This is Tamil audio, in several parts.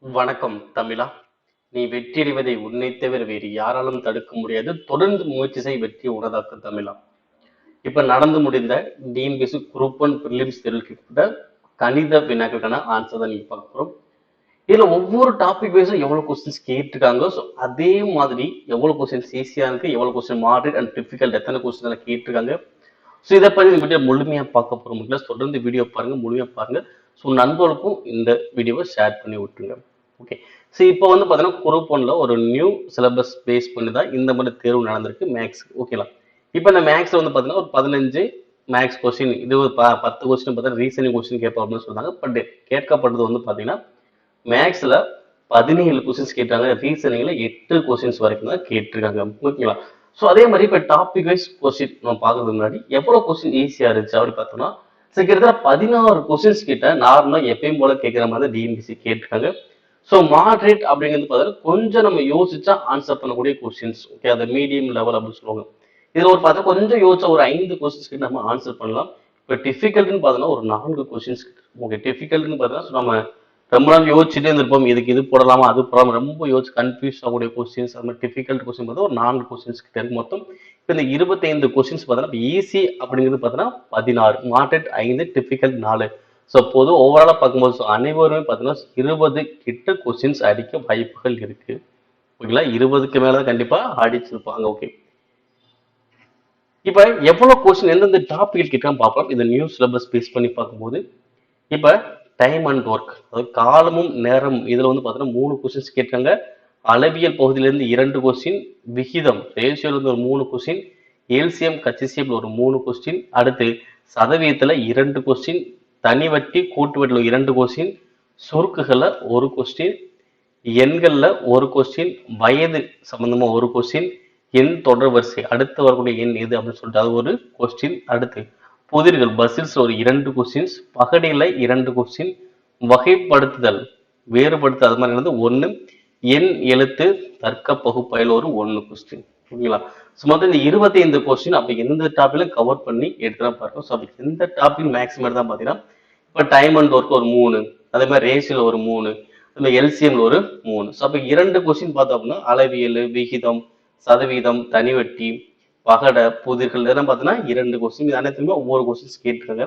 வணக்கம் தமிழா. நீ வெற்றியடைவதை உன்னை தவிர வேறு யாராலும் தடுக்க முடியாது. தொடர்ந்து முயற்சி செய், வெற்றி உனதாக்கு தமிழா. இப்ப நடந்து முடிந்த டிஎன்பிஎஸ்சி குரூப் ஒன் பிரிலிம்ஸ் தேர்வுக்கு கணித வினாக்களுக்கான ஆன்சர் தான் நீங்க பார்க்க போறோம். இதுல ஒவ்வொரு டாபிக் வைஸும் எவ்வளவு கொஸ்டின்ஸ் கேட்டிருக்காங்க. ஸோ அதே மாதிரி எவ்வளவு கொஸ்டின்ஸ் ஈஸியா இருக்கு, எவ்வளவு கொஸ்டின் மாடரேட் அண்ட் டிஃபிகல்ட், எத்தனை கொஸ்டின் கேட்டிருக்காங்க. ஸோ இதை பற்றி வீடியோ முழுமையா பார்க்க போறோம். தொடர்ந்து வீடியோ பாருங்க, முழுமையா பாருங்க. ஸோ நண்பர்களுக்கும் இந்த வீடியோவை ஷேர் பண்ணி விட்டுருங்க. ஓகே. ஸோ இப்போ வந்து பார்த்தீங்கன்னா குரூப் ஒன்ல ஒரு நியூ சிலபஸ் பேஸ் பண்ணி தான் இந்த மாதிரி தேர்வு நடந்திருக்கு மேக்ஸ். ஓகேங்களா. இப்போ இந்த மேக்ஸ்ல வந்து பார்த்தீங்கன்னா ஒரு 15 மேக்ஸ் கொஸ்டின், இது ஒரு 10 கொஸ்டின் பார்த்தீங்கன்னா ரீசனிங் கொஸ்டின் கேட்போம் அப்படின்னு சொன்னாங்க. பட் கேட்கப்பட்டது வந்து பார்த்தீங்கன்னா மேக்ஸ்ல 17 கொஸ்டின்ஸ் கேட்டாங்க, ரீசனிங்ல 8 கொஸ்டின்ஸ் வரைக்கும் தான் கேட்டிருக்காங்க. ஓகேங்களா. ஸோ அதே மாதிரி இப்போ டாபிக் வைஸ் கொஸ்டின் நம்ம பார்க்கறதுக்கு முன்னாடி எவ்வளவு கொஸ்டின் ஈஸியா இருந்துச்சு அப்படி பார்த்தோம்னா கிட்டத்தட்ட 16 கொஸ்டின்ஸ் கிட்ட நார்மலா எப்பயும் போல கேட்கிற மாதிரி டிஎன்பிசி கேட்டிருக்காங்க. ஸோ மாட்ரேட் அப்படிங்கிறது பார்த்தீங்கன்னா கொஞ்சம் நம்ம யோசிச்சா ஆன்சர் பண்ணக்கூடிய கொஸ்டின்ஸ். ஓகே, அது மீடியம் லெவல் அப்படின்னு சொல்லுவாங்க. இதுல ஒரு பார்த்தா கொஞ்சம் யோசிச்சா ஒரு 5 கொஸ்டின்ஸ் கிட்ட நம்ம ஆன்சர் பண்ணலாம். இப்போ டிஃபிகல்ட்னு பார்த்தோம்னா ஒரு 4 கொஸ்டின்ஸ். ஓகே, டிஃபிகல்ட்னு பார்த்தீங்கன்னா நம்ம ரொம்ப நாள் யோசிச்சுட்டே இருந்திருப்போம், இதுக்கு இது போடலாமா அது போடாம ரொம்ப யோசிச்சு கன்ஃபியூஸ் ஆகக்கூடிய கொஸ்டின்ஸ். அது மாதிரி டிஃபிகல்ட் கொஸ்டின் பார்த்தா ஒரு 4 கொஸ்டின்ஸ் கிட்ட இருக்கு மொத்தம். இப்போ இந்த 25 கொஸ்டின்ஸ் பார்த்தோன்னா ஈஸி அப்படிங்கிறது பார்த்தோன்னா 16, மாட்ரேட் 5, டிஃபிகல்ட் 4. ஸோ பொது ஓவராலா பார்க்கும்போது அனைவருமே பார்த்தீங்கன்னா 20 கிட்ட கொஸ்டின்ஸ் அடிக்க வாய்ப்புகள் இருக்கு. ஓகேங்களா, 20க்கு மேல கண்டிப்பா அடிச்சிருப்பாங்க. ஓகே, இப்ப எவ்வளவு கொஸ்டின் எந்தெந்த டாபிக் கிட்ட பார்க்கலாம். இந்த நியூ சிலபஸ் பேஸ் பண்ணி பார்க்கும்போது இப்ப டைம் அண்ட் ஒர்க், அதாவது காலமும் நேரம், இதுல வந்து பார்த்தீங்கன்னா 3 கொஸ்டின்ஸ் கேட்காங்க. அளவியல் பகுதியிலிருந்து 2 கொஸ்டின், விகிதம் ரேஷியோல இருந்து ஒரு 3 கொஸ்டின், எல்சிஎம் கச்சிசிஎம் ஒரு 3 கொஸ்டின், அடுத்து சதவீதத்துல 2 கொஸ்டின், தனி வட்டி கூட்டு வட்டில 2 கொஸ்டின், சுருக்குகள்ல 1 கொஸ்டின், எண்கள்ல 1 கொஸ்டின், வயது சம்பந்தமா 1 கொஸ்டின், எண் தொடர் வரிசை அடுத்து வரக்கூடிய எண் எது அப்படின்னு சொல்லிட்டு அது ஒரு கொஸ்டின், அடுத்து புதிர்கள் பசில்ஸ் ஒரு 2 கொஸ்டின்ஸ், பகடியில 2 கொஸ்டின், வகைப்படுத்துதல் வேறுபடுத்து அது மாதிரி 1, எண் எழுத்து தர்க்க பகுப்பாயில் ஒரு 1 கொஸ்டின். ஓகேங்களா. ஸோ மொத்தம் இந்த 25 கொஸ்டின் அப்படி எந்த டாபிக்ல கவர் பண்ணி எடுத்துதான் பார்க்கணும். ஸோ அப்படி எந்த டாபிக் மேக்ஸிமம் தான் பார்த்தீங்கன்னா இப்போ டைம் அண்ட் ஒர்க் ஒரு 3, அதே மாதிரி ரேஷியல் ஒரு 3, அதுல எல்சிஎம்ல ஒரு 3. ஸோ அப்போ 2 கொஸ்டின் பார்த்தோம் அப்படின்னா அளவியல், விகிதம், சதவீதம், தனிவட்டி, பகட, புதிர்கள் இதெல்லாம் பார்த்தீங்கன்னா 2 கொஸ்டின். இது அனைத்துமே ஒவ்வொரு கொஸ்டின்ஸ் கேட்டிருக்காங்க.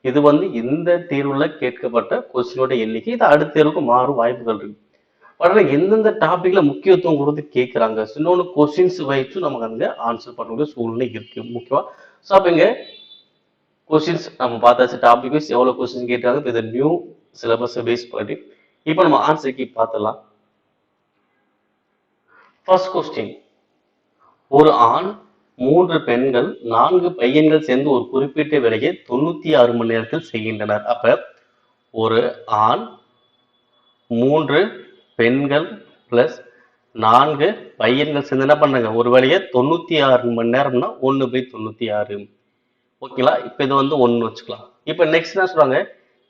இது வந்து இந்த தேர்வுல கேட்கப்பட்ட கொஸ்டினோட எண்ணிக்கை. இது அடுத்த தேர்வுக்கு மாறும் வாய்ப்புகள் இருக்கு. பட் எந்தெந்த டாபிக்ல முக்கியத்துவம் கொடுத்து கேட்கிறாங்க, இன்னொன்று கொஸ்டின்ஸ் வைத்து நமக்கு அங்க ஆன்சர் பண்ணக்கூடிய சூழ்நிலை இருக்கு முக்கியமா. ஸோ அப்ப இங்க கொஸ்டின்ஸ் நம்ம பார்த்தாச்சு, டாபிக் வைஸ் எவ்வளவு கொஸ்டின் கேட்கிறாங்க. இது நியூ சிலபஸ் பேஸ் பண்ணி இப்போ நம்ம ஆன்சர் கீ பார்த்துடலாம். ஃபர்ஸ்ட் கொஸ்டின், ஒரு ஆண் 3 பெண்கள் 4 பையன்கள் சேர்ந்து ஒரு குறிப்பிட்ட வேலையை 96 மணி நேரத்தில் செய்கின்றனர். அப்ப ஒரு ஆண் 3 பெண்கள் பிளஸ் 4 பையன்கள் சேர்ந்து என்ன பண்றாங்க ஒரு வேலையை 96 மணி நேரம்னா 1/96. ஓகேங்களா. இப்ப இது வந்து 1 வச்சுக்கலாம். இப்ப நெக்ஸ்ட் என்ன சொல்றாங்க,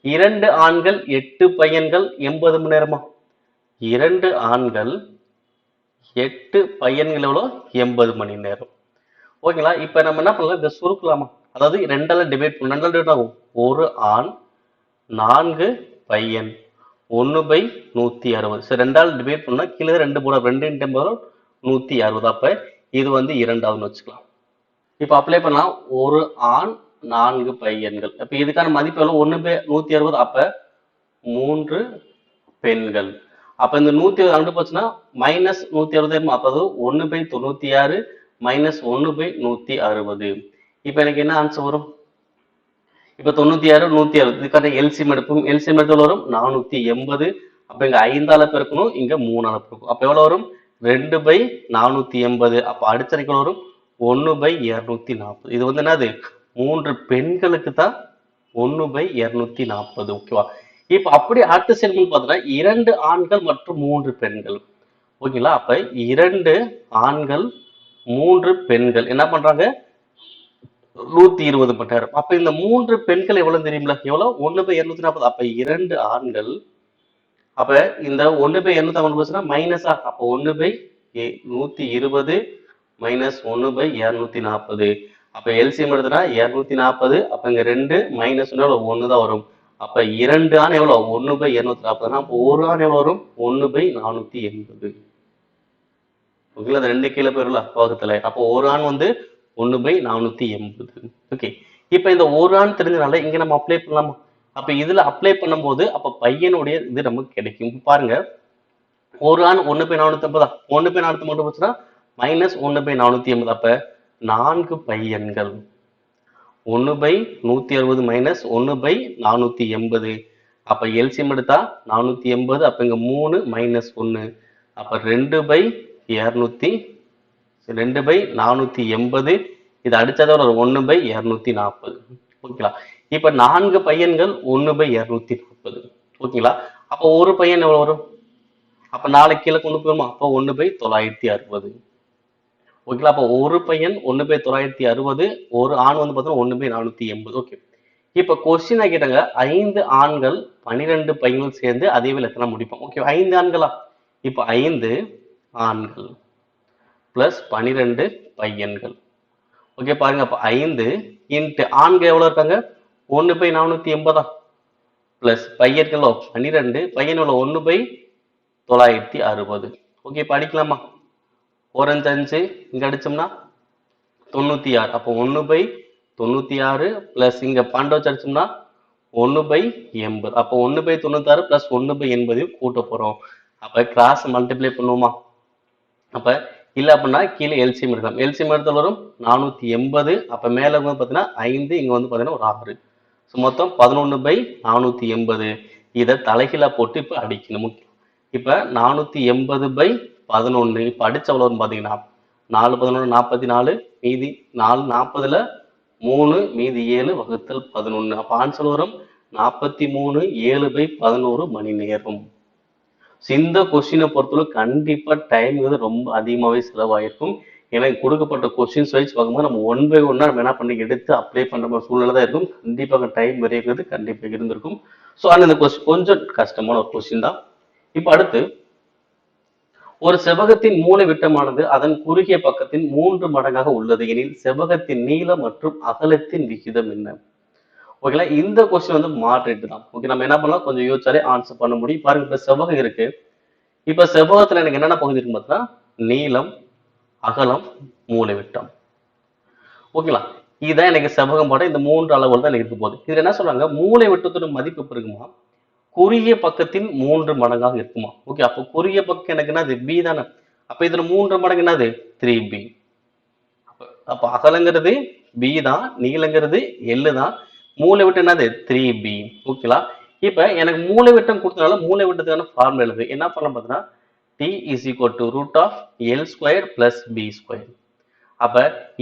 2 ஆண்கள் 8 பையன்கள் 80 மணி நேரமா. 2 ஆண்கள் 8 பையன்கள் எவ்வளோ 80 மணி நேரம். ஓகேங்களா. இப்ப நம்ம என்ன பண்ணலாம், இதை சுருக்கலாமா, அதாவது 2ஆல டிவைட் பண்ண 2ஆல டிவைட் ஆகும். ஒரு ஆண் 4 பையன் 1/160. சரி, 2ஆல் டிவைட் பண்ணா கீழே 2 போட 2 × 160. அப்ப இது வந்து 2ஆவது வச்சுக்கலாம். இப்ப அப்ளை பண்ணலாம். ஒரு ஆண் 4 பையன்கள், அப்ப இதுக்கான மதிப்பு எவ்வளவு 1/160. அப்ப 3 பெண்கள். அப்ப இந்த 160 அண்டு போச்சுன்னா -160. அப்ப 1/96 -1/160. இப்ப எனக்கு என்ன ஆன்சர் வரும், இப்ப 96 160 இதுக்கான எல்சிஎம் எடுப்போம். எல்சிஎம் எடுத்து வரும் 480. அப்ப இங்க 5ஆல பெருக்கணும், இங்க 3ஆல பெருக்கணும். அப்ப எவ்வளவு வரும் 2/480. அப்ப அடிச்சரைக்கு வரும் 1/240. இது வந்து என்னது 3 பெண்களுக்கு தான் 1/240. ஓகேவா. இப்ப அப்படி அடுத்த செல்வம் பார்த்தோம்னா 2 ஆண்கள் மற்றும் 3 பெண்கள். ஓகேங்களா. அப்ப 2 ஆண்கள் 3 பெண்கள் என்ன பண்றாங்க 120 மணி நேரம். அப்ப இந்த 3 பெண்கள் எவ்வளவு தெரியுங்களா, எவ்வளவு 1/240. அப்ப 2 ஆண்கள், அப்ப இந்த 1/250 மைனஸா, அப்ப 1/120 -1/240. அப்ப எல்சிஎம் எடுத்தா 240. அப்ப இங்க 2 -1 1 தான் வரும். அப்ப 2 ஆன் எவ்வளவு 1/240. அப்போ ஒரு ஆன் எவ்வளவு வரும் 1/480. ஓகேங்களா, அது 2 கீழே போயிடல பக்கத்துல. அப்போ ஒரு ஆண் வந்து 1/480. ஓகே, இப்ப இந்த ஒரு ஆண் தெரிஞ்சனால இங்க நம்ம அப்ளை பண்ணலாமா? அப்ப இதுல அப்ளை பண்ணும்போது அப்ப பையனுடைய இது நமக்கு கிடைக்கும். பாருங்க, ஒரு ஆண் 1/480. 1/480 போச்சுன்னா மைனஸ் 1/480. அப்ப 4 பையன்கள் 1/160 மைனஸ் 1/480. அப்ப எல்சியம் எடுத்தா 480. அப்ப இங்க 3 மைனஸ் 1. அப்ப 2/480. இது அடிச்சதோட 1/240. ஓகேங்களா, இப்ப 4 பையன்கள் 1/240. ஓகேங்களா, அப்ப ஒரு பையன் எவ்வளவு வரும்? அப்ப 4 கீழே கொண்டு போயிருமா? அப்ப 1/960. ஓகேங்களா, அப்ப ஒரு பையன் 1/960. ஒரு ஆண் வந்து பார்த்தோம்னா 1/480. ஓகே, இப்ப கொஸ்டின் கேட்டாங்க 5 ஆண்கள் 12 பையன்கள் சேர்ந்து அதே வேலை எத்தனை முடிப்போம்? ஓகே, 5 ஆண்களா? இப்ப 5 ஆண்கள் பிளஸ் 12 பையன்கள். ஓகே, பாருங்க, அப்ப 5 இன்ட்டு ஆண்கள் எவ்வளவு இருக்காங்க 1/480 பிளஸ் பையன்களோ 12, பையன் எவ்வளவு 1/960. ஓகே, படிக்கலாமா? 4×5 இங்க அடிச்சோம்னா 96. அப்போ 1/96 பிளஸ் இங்க 12 வச்சு அடிச்சோம்னா 1/80. அப்போ 1/96 பிளஸ் 1/80 கூட்ட போறோம். அப்ப கிராஸ் மல்டிப்ளை பண்ணுவோமா? அப்ப இல்ல அப்படின்னா கீழே எல்சிஎம் எடுக்கலாம். எல்சிஎம் எடுத்தால் வரும் 480. அப்ப மேல வந்து பாத்தீங்கன்னா 5, இங்க வந்து பாத்தீங்கன்னா ஒரு 6. ஸோ மொத்தம் 11/480. இதை தலைகீழா போட்டு இப்ப அடிக்கணும். இப்ப 480/11. இப்ப அடிச்ச எவ்வளவு வரும் பாத்தீங்கன்னா 4 11 44, மீதி 4 40ல 3, மீதி 7 வகுத்தல் 11. அப்ப ஆன்சர் வரும் 43 7/11 மணி நேரம். இந்த கொஸ்டினை பொறுத்தவரை கண்டிப்பா டைம் வந்து ரொம்ப அதிகமாகவே செலவாயிருக்கும். ஏன்னா கொடுக்கப்பட்ட கொஸ்டின்ஸ் வைஸ் பார்க்கும்போது நம்ம 1 by 1 நம்ம என்ன பண்ணி எடுத்து அப்ளை பண்ற மாதிரி சூழ்நிலை தான் இருக்கும். கண்டிப்பாக டைம் விரைகிறது கண்டிப்பாக இருந்திருக்கும். ஸோ ஆனால் இந்த கொஸ்டின் கொஞ்சம் கஷ்டமான ஒரு கொஸ்டின் தான். இப்போ அடுத்து, ஒரு செவ்வகத்தின் மூலை விட்டமானது அதன் குறுகிய பக்கத்தின் 3 மடங்காக உள்ளது எனில் செவ்வகத்தின் நீளம் மற்றும் அகலத்தின் விகிதம் என்ன? ஓகேங்களா, இந்த கொஸ்டின் வந்து மார்க் தான். ஓகே, நம்ம என்ன பண்ணலாம், கொஞ்சம் யோசிச்சாலே ஆன்சர் பண்ண முடியும். பாருங்க, இப்ப செவ்வகம் இருக்கு. இப்ப செவ்வகத்துல எனக்கு என்னென்ன பகுதி இருக்கு பார்த்தா நீளம், அகலம், மூலை விட்டம். ஓகேங்களா, இதுதான் எனக்கு செவ்வகம் பாடம். இந்த 3 அளவுகள் தான் எனக்கு இருக்க போகுது. இதுல என்ன சொல்றாங்க, மூலை விட்டத்தோட மதிப்பு இருக்குமா குறுகிய பக்கத்தின் 3 மடங்காக இருக்குமா? ஓகே, அப்போ குறுகிய பக்கம் எனக்கு என்னது பி தானே. அப்ப இதுல 3 மடங்கு என்னது 3b. அப்ப அகலங்கிறது பி தான், நீளங்கிறது எல் தான், மூலை விட்டம் என்னது 3b. ஓகேங்களா, இப்ப எனக்கு மூலை விட்டம் கொடுத்தனால மூலை விட்டத்துக்கான ஃபார்முலா எழுது. என்ன பண்ணலாம் பார்த்தீங்கன்னா t is equal to root of l square plus b square. அப்ப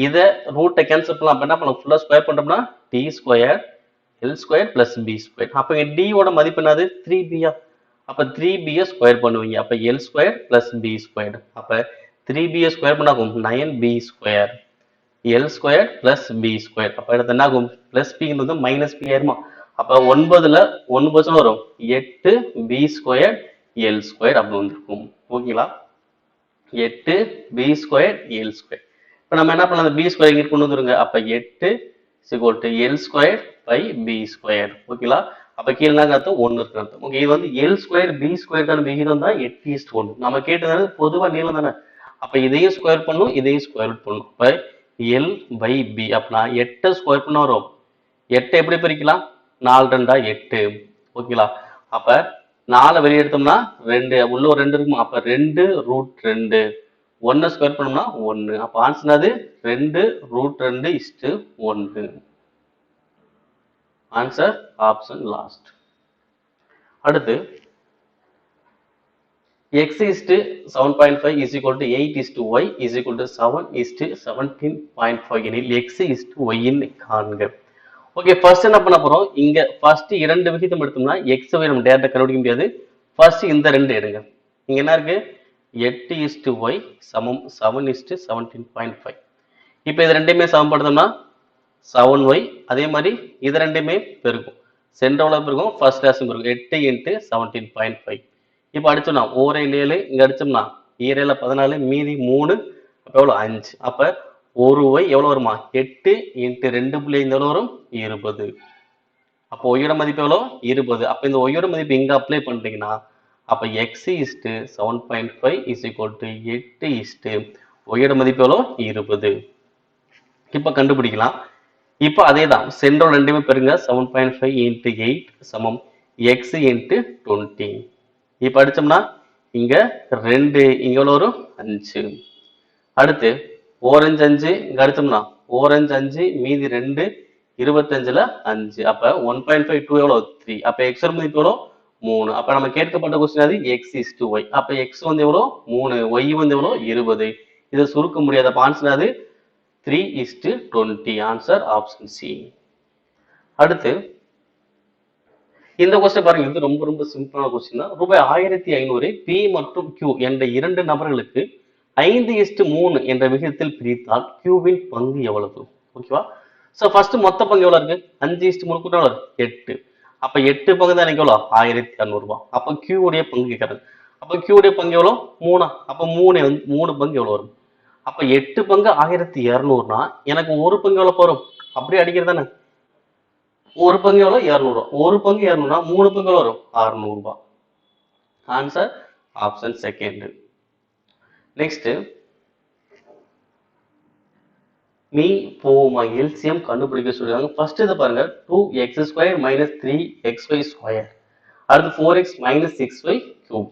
இத ரூட்டை கேன்சல் பண்ணலாம். அப்ப என்ன பண்ணலாம், ஃபுல்லா ஸ்கொயர் பண்ணோம்னா t square l square plus b square. அப்ப இங்க d ஓட மதிப்பு என்னது 3b. அப்ப 3b ஸ்கொயர் பண்ணுவீங்க. அப்ப l square plus b square. அப்ப 3b ஸ்கொயர் பண்ணாகும் 9b square l square plus b square. அப்ப அடுத்து என்ன ஆகும், பிளஸ் b வந்து மைனஸ் b ஆயிருமா? அப்ப 9ல 9 வரும் 8b square l square அப்படி வந்திருக்கும். ஓகேங்களா, 8b square l square. இப்ப நம்ம என்ன பண்ணலாம், b square இங்க கொண்டு வந்துருங்க. அப்ப 8 l square by b square. ஓகேங்களா, அப்ப கீழே என்ன அர்த்தம் 1 இருக்கு அர்த்தம். ஓகே, இது வந்து l square b square கான விகிதம் தான் 8:1. நம்ம கேட்டது பொதுவா நீளம் தானே. அப்ப இதையும் ஸ்கொயர் பண்ணும், இதையும் ஸ்கொயர் பண்ணும். இப்ப l by b. அப்ப நான் 8 ஸ்கொயர் பண்ண வரும். 8 எப்படி பிரிக்கலாம், 4 2 8. ஓகேங்களா, அப்ப 4 வெளியே எடுத்தோம்னா 2, உள்ள ஒரு 2 இருக்குமா? அப்ப 2 ரூட் 2. 1 ஸ்கொயர் பண்ணோம்னா 1. அப்ப ஆன்சர் அது 2 ரூட் 2:1. Answer option last. அடுத்து x is to 7.5 is equal to 8 is to y is equal to 7 is to 17.5 எனில் x is to y இன் காண்க. ஓகே, ஃபர்ஸ்ட் என்ன பண்ண போறோம், இங்க ஃபர்ஸ்ட் 2 விகிதம் எடுத்தோம்னா x வை நம்ம டைரக்டா கண்டுபிடிக்க முடியாது. ஃபர்ஸ்ட் இந்த 2 எடுங்க. இங்க என்ன இருக்கு 8 is to y சமம் 7 is to 17.5. இப்போ இது ரெண்டையுமே சமப்படுத்தோம்னா 7y, அதே மாதிரி இது ரெண்டையுமே பெருக்கும். சென்டர்ல பெருக்கும், ஃபர்ஸ்ட் கிளாஸ் பெருக்கும். 8 into 17.5. இப்போ அடிச்சோம்னா 1 7, இங்க அடிச்சோம்னா 7 14, மீதி 3, அப்ப எவ்வளவு 5. அப்ப ஒரு y எவ்வளவு வருமா 8 into 2.5 எவ்வளவு வரும் 20. அப்போ ஒய்யோட மதிப்பு எவ்வளோ 20. அப்போ இந்த ஒய்யோட மதிப்பு எங்க அப்ளை பண்றீங்கன்னா அப்போ x is to 7.5 is equal to 8 is to ஒய்யோட மதிப்பு எவ்வளோ 20. இப்போ கண்டுபிடிக்கலாம். இப்போ அதே தான் சென்ட்ரல் ரெண்டுமே பெருங்க 7.5 இன்ட்டு 8 சமம் x இன்ட்டு 20. இப்போ அடிச்சோம்னா இங்க 2 இங்க எவ்வளோ வரும் 5. அடுத்து ஓரஞ்சு 5 இங்க அடிச்சோம்னா ஓரஞ்சு 5 மீதி 2 25ல 5. அப்ப 1.5 2 எவ்வளோ 3. அப்ப x மதிப்பு எவ்வளோ 3. அப்ப நம்ம கேட்கப்பட்ட கொஸ்டின் அது x is to y. அப்ப x வந்து எவ்வளோ 3, y வந்து எவ்வளோ 20. இதை சுருக்க முடியாத ஆன்சர் அது 3 is to 20. Answer option C. அடுத்து இந்த கொஸ்டின் பாருங்க, இது ரொம்ப ரொம்ப சிம்பிளான கொஸ்டின் தான். ரூபாய் 1500 பி மற்றும் Q என்ற இரண்டு நபர்களுக்கு 5:3 என்ற விகிதத்தில் பிரித்தால் Qவின் பங்கு எவ்வளவு? ஓகேவா? சோ ஃபர்ஸ்ட் மொத்த பங்கு எவ்வளவு இருக்கு? 5:3 கூட்ட எவ்வளவு? 8. அப்ப 8 பங்கு தான் எனக்கு எவ்வளவு? 1200 ரூபாய். அப்ப Q உடைய பங்கு கேட்கறது. அப்ப Q உடைய பங்கு எவ்வளவு? 3. அப்ப 3 பங்கு எவ்வளவு வரும்? அப்ப 8 பங்கு 1200னா எனக்கு ஒரு பங்கு எவ்வளவு வரும்? அப்படியே அடிக்கிறது தானே. ஒரு பங்கு எவ்வளவு? 200 ரூபாய். ஒரு பங்கு 200னா 3 பங்கு வரும் 600 ரூபாய். Answer option second. Next me போமா எல்சிஎம் கண்டுபிடிக்க சொல்றாங்க. ஃபர்ஸ்ட் இதை பாருங்க 2x² மைனஸ் 3xy². அடுத்து 4x மைனஸ் 6y கியூப்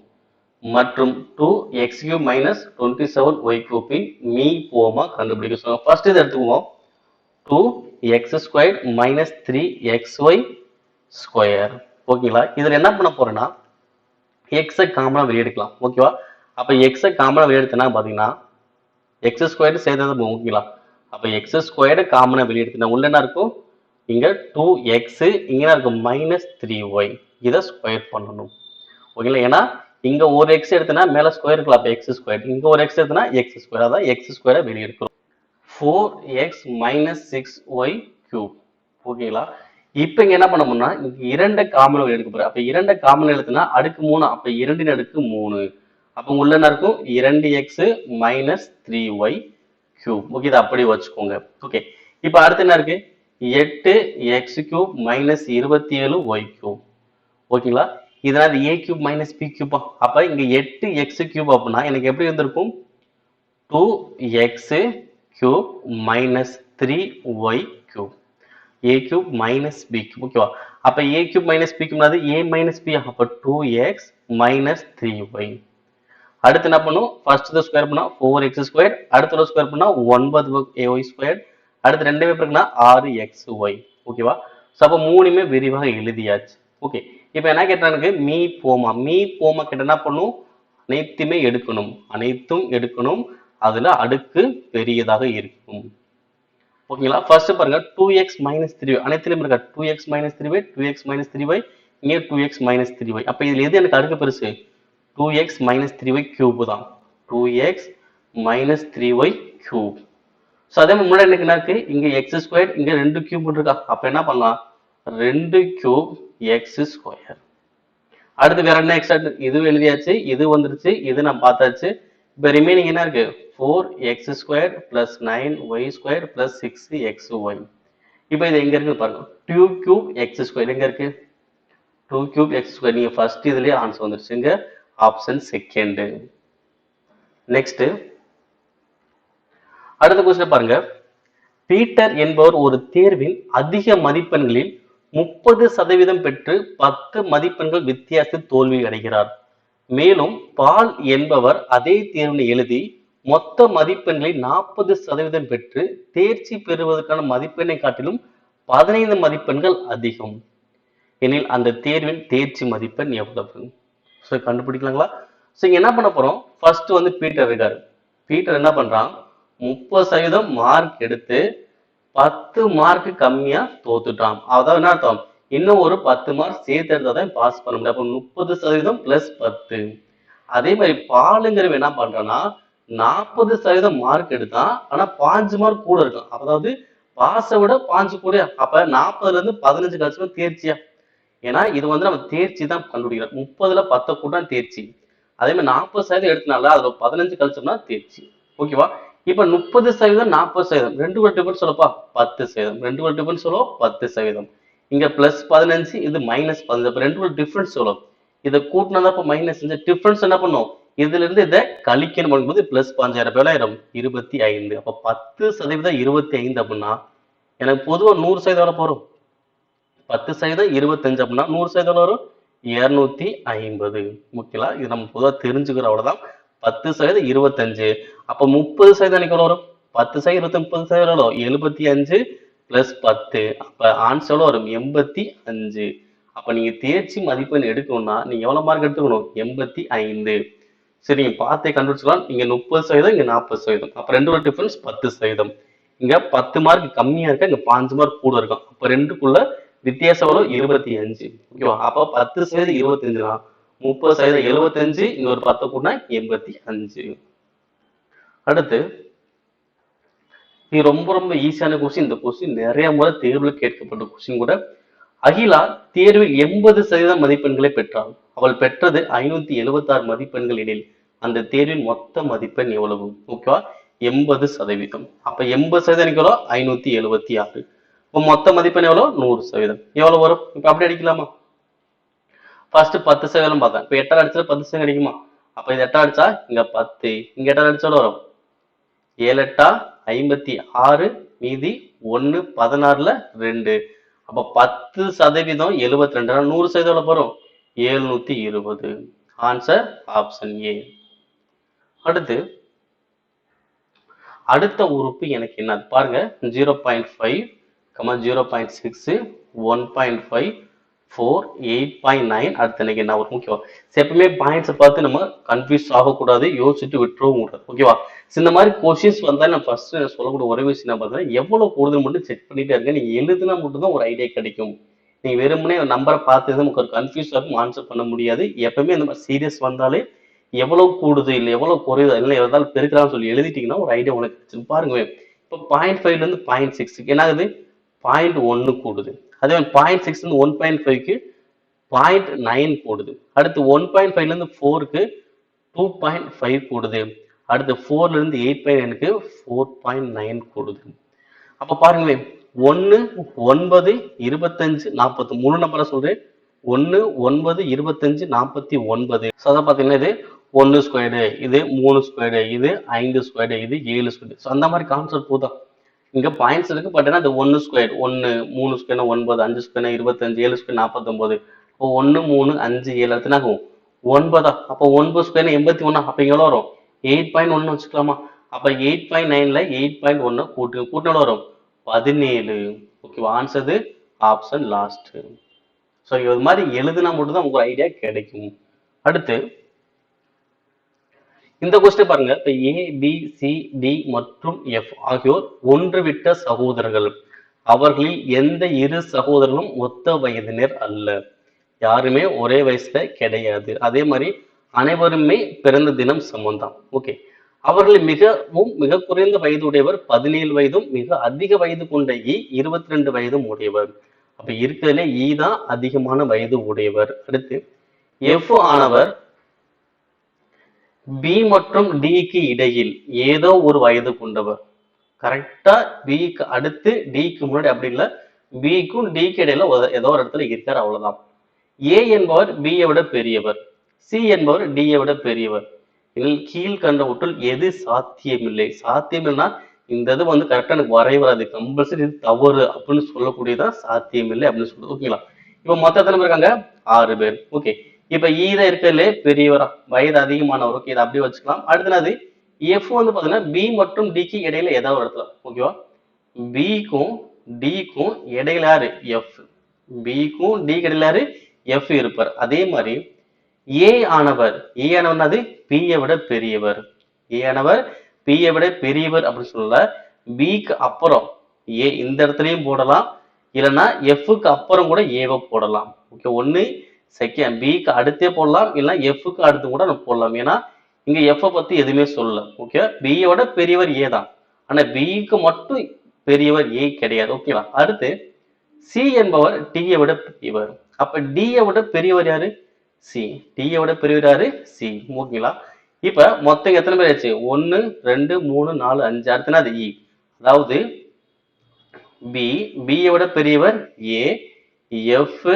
மற்றும் 2x³ மைனஸ் 27y³ மீ போமா கண்டுபிடிக்க சொல்றாங்க. ஃபர்ஸ்ட் இதை எடுத்துக்குவோம். 2x² minus 3xy². ஓகேங்களா? இதுல என்ன பண்ண போறேன்னா எக்ஸை காமனா வெளியே எடுக்கலாம். ஓகேவா? அப்ப எக்ஸை காமனா வெளியே எடுத்தனா பாத்தீங்கன்னா x² சேர்த்தது ஓகேங்களா? அப்ப x² காமனா வெளியே எடுத்தா உள்ள என்ன இருக்கும்? இங்க 2x இங்க என்ன இருக்கும்? Minus 3y. இதை ஸ்கொயர் பண்ணணும். ஓகேங்களா? ஏன்னா இங்க ஒரு x எடுத்தனா மேல ஸ்கொயர் இருக்கலாம். அப்ப x². இங்க ஒரு x எடுத்தனா x². அதான் x² வெளியே எடுக்கிறோம். 4x மைனஸ் 6y³ ஓகேங்களா? இப்ப இங்க என்ன பண்ண முடியும்னா இங்க 2 காமன் வெளியே எடுக்க போறேன். அப்ப 2 காமன் எடுத்தனா அடுக்கு 3. அப்ப 2 அடுக்கு 3. அப்ப உள்ள என்ன இருக்கும்? 2x மைனஸ் 3y³ ஓகே, இதை அப்படியே வச்சுக்கோங்க. ஓகே, இப்ப அடுத்து என்ன இருக்கு? 8x³ மைனஸ் 27y³ ஓகேங்களா? இதனால a³ மைனஸ் b³ அப்ப இங்க 8x³ அப்படின்னா எனக்கு எப்படி வந்திருக்கும்? 2x³ minus 3y³ a³ minus b³ ஓகேவா? அப்ப a³ minus b³ a minus b. அப்ப 2x மைனஸ் 3y. அடுத்து என்ன பண்ணும்? ஃபர்ஸ்ட் ஸ்கொயர் பண்ணா 4x². அடுத்த ஸ்கொயர் பண்ணா 9y². அடுத்து ரெண்டுமே பிறகுனா 6xy. ஓகேவா? சோ அப்ப மூணுமே விரிவாக எழுதியாச்சு. ஓகே, இப்போ என்ன கேட்டானுக்கு? மீ போமா கிட்ட என்ன பண்ணும்? அனைத்தும் எடுக்கணும். அதுல அடுக்கு பெரியதாக இருக்கும். ஓகேங்களா? ஃபர்ஸ்ட் பாருங்க 2x மைனஸ் 3y அனைத்திலும் இருக்கா? 2x minus 3y 2x minus 3y இங்க 2x மைனஸ் 3y. அப்ப இதுல எது எனக்கு அடுக்கு பெருசு? 2x minus 3y³ தான். 2x minus 3y³. ஸோ அதே மாதிரி முன்னாடி எனக்கு என்ன இருக்கு? இங்க x², இங்க 2 கியூப் இருக்கா? அப்ப என்ன பண்ணலாம்? 2 கியூப் x². அடுத்து வேற என்ன எக்ஸ்ட்ரா? இது எழுதியாச்சு, இது வந்துருச்சு, இது நான் பார்த்தாச்சு. இப்போ ரிமைனிங் என்ன இருக்கு? 4x² plus 9y² plus 6xy. இப்போ இது எங்க இருக்கு பாருங்க. 2 கியூப் x² எங்க இருக்கு? 2 கியூப் x². நீங்க ஃபர்ஸ்ட் இதுலயே ஆன்சர் வந்துருச்சுங்க. Option second. நெக்ஸ்ட் அடுத்த கொஸ்டின் பாருங்க. பீட்டர் என்பவர் ஒரு தேர்வில் அதிக மதிப்பெண்களில் 30% பெற்று 10 மதிப்பெண்கள் வித்தியாசத்தில் தோல்வி அடைகிறார். மேலும் பால் என்பவர் அதே தேர்வினை எழுதி மொத்த மதிப்பெண்களில் 40% பெற்று தேர்ச்சி பெறுவதற்கான மதிப்பெண்ணை காட்டிலும் 15 மதிப்பெண்கள் அதிகம் எனில் அந்த தேர்வின் தேர்ச்சி மதிப்பெண் எவ்வளவு? ஸோ கண்டுபிடிக்கலாங்களா? ஸோ இங்க என்ன பண்ண போறோம்? ஃபர்ஸ்ட் வந்து பீட்டர் இருக்காரு. பீட்டர் என்ன பண்றான்? 30% மார்க் எடுத்து 10 மார்க் கம்மியா தோத்துட்டான். அதாவது என்ன அர்த்தம்? இன்னும் ஒரு 10 மார்க் சேர்த்து எடுத்தாதான் பாஸ் பண்ண முடியும். அப்ப 30% பிளஸ் 10. அதே மாதிரி பாலுங்கிறவன் என்ன பண்றான்னா 40% மார்க் எடுத்தான், ஆனா 5 மார்க் கூட இருக்கும். அதாவது பாஸை விட 5 கூட. அப்ப 40ல இருந்து 15 கழிச்சு தேர்ச்சியா? ஏன்னா இது வந்து நம்ம தேர்ச்சி தான் கண்டுபிடிக்கிறோம். 30ல 10 கூட தேர்ச்சி. அதே மாதிரி 40% எடுத்தனால அதுல 15 கழிச்சோம்னா தேர்ச்சி. ஓகேவா? இப்ப 30% 40% ரெண்டு கூட டிஃபரன்ஸ் சொல்லப்பா 10%. ரெண்டு கூட டிஃபரன்ஸ் சொல்லுவோம் 10%. இங்க பிளஸ் 15, இது மைனஸ் 15. அப்ப ரெண்டு டிஃபரன்ஸ் எவ்வளோ? இதை கூட்டினா தான் இப்ப மைனஸ். இந்த டிஃபரன்ஸ் என்ன பண்ணும்? இதுல இருந்து இதை கழிக்கணும் பண்ணும்போது பிளஸ் 5000 எவ்வளாயிரம் 25. அப்ப 10% 25 அப்படின்னா எனக்கு பொதுவா 100% எவ்வளவு போறோம்? 10% 25 அப்படின்னா 100% வரும் 250. ஓகேங்களா? இது நம்ம பொதுவா தெரிஞ்சுக்கிறோம், அவ்வளவுதான். 10% 25. அப்ப 30% எனக்கு எவ்வளவு வரும்? 10% 20 30% எவ்வளோ? 75 பிளஸ் 10. அப்ப ஆன்சர் எவ்வளவு வரும்? 85. அப்ப நீங்க தேர்ச்சி மதிப்பெண் எடுக்கணும்னா நீங்க எவ்வளவு மார்க் எடுத்துக்கணும்? 85. சரி, நீங்க பார்த்தே கண்டுபிடிச்சலாம். இங்க 30%, இங்க 40%. அப்ப ரெண்டு டிஃபரன்ஸ் 10%. இங்க 10 மார்க் கம்மியா இருக்கா, இங்க 5 மார்க் கூட இருக்கும். அப்ப ரெண்டுக்குள்ள வித்தியாசம் எவ்வளவு? 25. ஓகேவா? அப்ப 10% 25னா 30% 75, இங்க ஒரு 10 கூட்டினா 85. அடுத்து இது ரொம்ப ரொம்ப ஈஸியான கொஸ்டின். இந்த கொஸ்டின் நிறைய முறை தேர்வுல கேட்கப்பட்ட கொஸ்டின் கூட. அகிலா தேர்வில் 80% மதிப்பெண்களை பெற்றாள். அவள் பெற்றது 576 மதிப்பெண்கள் எனில் அந்த தேர்வின் மொத்த மதிப்பெண் எவ்வளவு? ஓகேவா? 80%. அப்ப 80% எவ்வளோ? 576. இப்போ மொத்த மதிப்பெண் எவ்வளோ? 100%. எவ்வளவு வரும்? இப்ப அப்படி அடிக்கலாமா? ஃபர்ஸ்ட் 10% பார்த்தேன். இப்ப 8 அடிச்சா 10% கிடைக்குமா? அப்ப இது 8 அடிச்சா இங்க 10, இங்க 8 அடிச்சா வரும் 7 8 56, மீதி 1 16ல 2. அப்ப 10% 72. 100% வரும் 720. Answer option A. அடுத்த உறுப்பு எனக்கு என்ன பாருங்க. 0.5, 0.6, 1.5, 4, 8.9. அடுத்து எனக்கு என்ன வரும்? ஓகேவா? எப்பவுமே பாயிண்ட்ஸ் பார்த்து நம்ம கன்ஃபியூஸ் ஆகக்கூடாது, யோசிச்சுட்டு விட்டுறவும் கூடாது. ஓகேவா? இந்த மாதிரி கொஸ்டின்ஸ் வந்தா நான் ஃபர்ஸ்ட் சொல்லக்கூடிய ஒரே விஷயம் என்ன பார்த்தீங்கன்னா, எவ்வளவு கூடுதல் மட்டும் செக் பண்ணிட்டே இருங்க. நீங்க எழுதுனா மட்டும் தான் ஒரு ஐடியா கிடைக்கும். நீங்க வெறுமனே நம்பரை பார்த்து நமக்கு ஒரு கன்ஃபியூஸ் ஆகும், ஆன்சர் பண்ண முடியாது. எப்பவுமே இந்த மாதிரி சீரியஸ் வந்தாலே எவ்வளவு கூடுது இல்லை எவ்வளவு குறையுது இல்லை எதாவது பெருக்கலாம்னு சொல்லி எழுதிட்டீங்கன்னா ஒரு ஐடியா உனக்கு பாருங்க. இப்போ 0.5ல இருந்து 0.6 என்ன ஆகுது? 0.1 கூடுது. அதே 0.6 இருந்து 1.5க்கு 0.9 கூடுது. அடுத்து 1.5ல இருந்து 4க்கு 2.5 கூடுது. அடுத்து 4ல இருந்து 8.9க்கு 4.9 கூடுது. அப்ப பாருங்களேன், 1 9 25 40 முழு நம்பரை சொல்றேன். 1 9 25 49. அதான் பாத்தீங்கன்னா இது 1 ஸ்கொயர்டு, இது 3 ஸ்கொயர்டு, இது 5 ஸ்கொயர்டு, இது 7 ஸ்கொயர்டு. அந்த மாதிரி கான்செப்ட் போதான். இங்க பாயிண்ட்ஸ் இருக்கு. பட் அது 1 ஸ்கொயர், 1 3 ஸ்கொயர் 9, 5 ஸ்கொயர் 25, 7 ஸ்கொயர் 49. இப்போ 1 3 5 7 எத்தனாகும்? 9. அப்போ 9 ஸ்கொயர் 81. அப்ப இங்க வரும் 8.1 வச்சுக்கலாமா? அப்ப 8.9ல 8.1 கூட்டின வரும் 17. ஓகேவா? Answer option last. ஸோ இது மாதிரி எழுதுனா மட்டும்தான் உங்களுக்கு ஐடியா கிடைக்கும். அடுத்து இந்த கொஸ்டின் பாருங்க. இப்ப ஏ பி சி டி மற்றும் எஃப் ஆகியோர் ஒன்று விட்ட சகோதரர்கள். அவர்களில் எந்த இரு சகோதரர்களும் ஒத்த வயதினர் அல்ல. யாருமே ஒரே வயசுல கிடையாது. அதே மாதிரி அனைவருமே பிறந்த தினம் சமம்தான். ஓகே. அவர்களில் மிக குறைந்த வயது உடையவர் 17 வயதும், மிக அதிக வயது கொண்ட 22 வயதும் உடையவர். அப்ப இருக்கிறதுல தான் அதிகமான வயது உடையவர். அடுத்து எஃப் ஆனவர் பி மற்றும் டிக்கு இடையில் ஏதோ ஒரு வயது கொண்டவர். கரெக்டா பிக்கு அடுத்து டிக்கு முன்னாடி அப்படி இல்லை, பிக்கும் டிக்கு இடையில ஏதோ ஒரு இடத்துல இருக்கார், அவ்வளவுதான். ஏ என்பவர் பியை விட பெரியவர், சி என்பவர் டியை விட பெரியவர். இதில் கீழ்கண்டவற்றுள் எது சாத்தியமில்லை? சாத்தியமில்லைன்னா இந்த இது கரெக்டா எனக்கு வரைய வராது, கம்பல்சரி இது தவறு அப்படின்னு சொல்லக்கூடியதான் சாத்தியமில்லை அப்படின்னு சொல்லுது. ஓகேங்களா? இப்ப மொத்த எத்தனை பேர் இருக்காங்க? 6 பேர். ஓகே. இப்ப ஈத இருக்கிறதுல பெரியவர், வயது அதிகமானவர். ஓகே, இதை அப்படியே வச்சுக்கலாம். அடுத்தது எஃப் பாத்தீங்கன்னா பி மற்றும் டிக்கு இடையில ஏதாவது இடத்துல. ஓகேவா? பிக்கும் டிக்கும் இடையில யாரு? எஃப். பிக்கும் டிக்கு இடையில யாரு? எஃப் இருப்பார். அதே மாதிரி ஏ ஆனவர் அது பியை விட பெரியவர். ஏ ஆனவர் பியை விட பெரியவர் அப்படின்னு சொல்லல. பிக்கு அப்புறம் ஏ இந்த இடத்துலயும் போடலாம், இல்லைன்னா எஃப்க்கு அப்புறம் கூட ஏவை போடலாம். ஓகே, ஒன்னு செகண்ட் பிக்கு அடுத்தே போடலாம், இல்லைன்னா எஃப்க்கு அடுத்து கூட நம்ம போடலாம். ஏன்னா இங்க எஃப் பத்தி எதுவுமே சொல்லல. ஓகே, பியோட பெரியவர் ஏ தான், ஆனா பிக்கு மட்டும் பெரியவர் ஏ கிடையாது. ஓகேவா? அடுத்து சி என்பவர் டியை விட பெரியவர். அப்ப டியை விட பெரியவர் யாரு? சி. டியை விட பெரியவர் யாரு? சி. ஓகேங்களா? இப்ப மொத்தம் எத்தனை பேர் ஆச்சு? 1 2 3 4 5. அடுத்தனா அது இ. அதாவது பியை விட பெரியவர் ஏ, எஃப்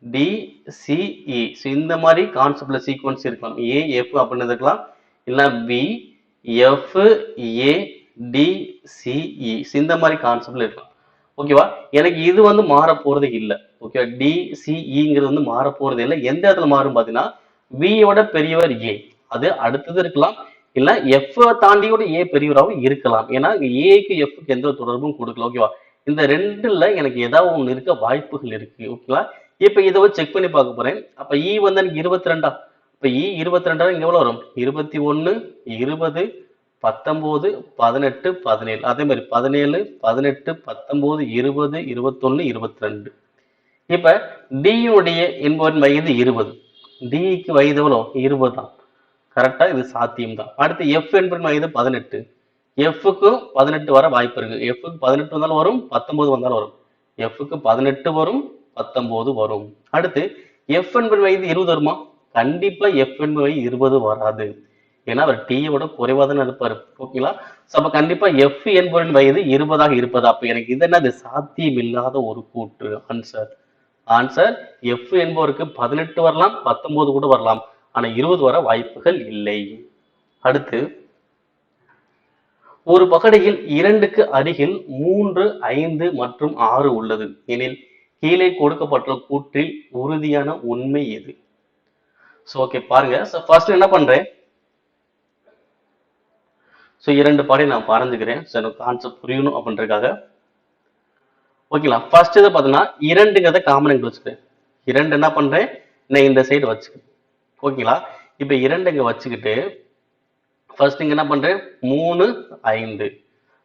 டிசிஇ. இந்த மாதிரி கான்செப்ட்ல சீக்வன்ஸ் இருக்கலாம். ஏ எஃப் அப்படின்னு இருக்கலாம், இல்ல பி எஃப் ஏ டிசிஇ. இந்த மாதிரி கான்செப்ட்ல இருக்கலாம். ஓகேவா? எனக்கு இது வந்து மாற போறது இல்லை. ஓகே, டிசிஇங்கிறது வந்து மாற போறது இல்லை. எந்த இடத்துல மாறும் பாத்தீங்கன்னா வியோட பெரியவர் ஏ, அது அடுத்தது இருக்கலாம், இல்ல எஃப் தாண்டியோட ஏ பெரியவராகவும் இருக்கலாம். ஏன்னா ஏக்கு எஃப்க்கு எந்த தொடர்பும் கொடுக்கல. ஓகேவா? இந்த ரெண்டுல எனக்கு ஏதாவது ஒண்ணு இருக்க வாய்ப்புகள் இருக்கு. ஓகேவா? இப்ப இதை வச்சு செக் பண்ணி பார்க்க போறேன். அப்ப இ வந்து எனக்கு 22. இப்ப இ 22 இங்க எவ்வளவு வரும்? 21 20 19 18 17. அதே மாதிரி 17 18 19 20 21 22. இப்ப டியுடைய என்பவரின் வயது 20, டிக்கு வயது எவ்வளோ? 20 தான். கரெக்டா? இது சாத்தியம் தான். அடுத்து எஃப் என்பவரின் வயது 18, எஃப்க்கு 18 வர வாய்ப்பு இருக்கு. எஃப்க்கு 18 வந்தாலும் வரும், 19 வந்தாலும் வரும். எஃப்க்கு 18 வரும், 19 வரும். அடுத்து எஃப் என்பது வயது 20 வருமா? கண்டிப்பா எஃப் என்பது வயது 20 வராது. ஏன்னா அவர் டீயோட குறைவா தானே இருப்பாரு. ஓகேங்களா? அப்ப கண்டிப்பா எஃப் என்பவரின் வயது 20ஆக இருப்பது. அப்ப எனக்கு இது என்னது? சாத்தியம் இல்லாத ஒரு கூற்று. ஆன்சர் ஆன்சர் எஃப் என்பவருக்கு 18 வரலாம், 19 கூட வரலாம். ஆனா 20 வர வாய்ப்புகள் இல்லை. அடுத்து, ஒரு பகடையில் 2க்கு அருகில் 3, 5 மற்றும் 6 உள்ளது எனில் கீழே கொடுக்கப்பட்ட கூற்றில் உறுதியான உண்மை எது? ஓகே பாருங்க. ஃபர்ஸ்ட் என்ன பண்றேன், இரண்டு பாடை நான் பறந்துக்கிறேன். எனக்கு கான்செப்ட் புரியணும் அப்படின்றதுக்காக. ஓகேங்களா? ஃபர்ஸ்ட் இதை பார்த்தீங்கன்னா 2ங்கிறத காமன் இங்க வச்சுக்கிறேன். 2 என்ன பண்றேன், நான் இந்த சைடு வச்சுக்கிறேன். ஓகேங்களா? இப்ப 2 இங்க வச்சுக்கிட்டு ஃபர்ஸ்ட் இங்க என்ன பண்றேன், 3 5.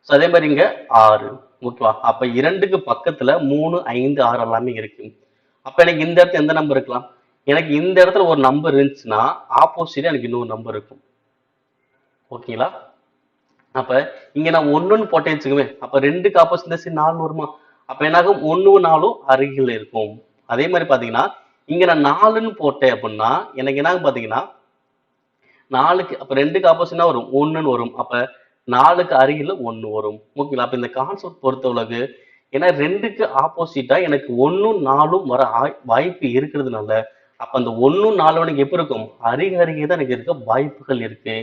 அதே மாதிரி இங்க 6. ஓகேவா? அப்ப 2க்கு பக்கத்துல 3 5 6 எல்லாமே இருக்கு. அப்ப எனக்கு இந்த இடத்துல எந்த நம்பர் இருக்கலாம்? எனக்கு இந்த இடத்துல ஒரு நம்பர் இருந்துச்சுன்னா ஆப்போசிட்டா எனக்கு இன்னொரு நம்பர் இருக்கும். ஓகேங்களா? அப்ப இங்க நான் 1ன்னு போட்டேன்னு வச்சுக்குவேன். அப்ப 2க்கு ஆப்போசிட் 4 வருமா? அப்ப என்னாகும்? 1 4 அருகில் இருக்கும். அதே மாதிரி பாத்தீங்கன்னா இங்க நான் 4ன்னு போட்டேன் அப்படின்னா எனக்கு என்ன பாத்தீங்கன்னா 4க்கு அப்ப 2க்கு ஆப்போசிட்டா வரும், 1ன்னு வரும். அப்ப 4க்கு அருகில 1 வரும். ஓகேங்களா? அப்ப இந்த கான்செப்ட் பொறுத்தவரைக்கு ஏன்னா 2க்கு ஆப்போசிட்டா எனக்கு 1ம் 4ம் வர வாய்ப்பு இருக்கிறதுனால அப்ப அந்த 1ம் 4ம் எனக்கு எப்படி இருக்கும்? அருகே தான் எனக்கு இருக்க வாய்ப்புகள் இருக்கு.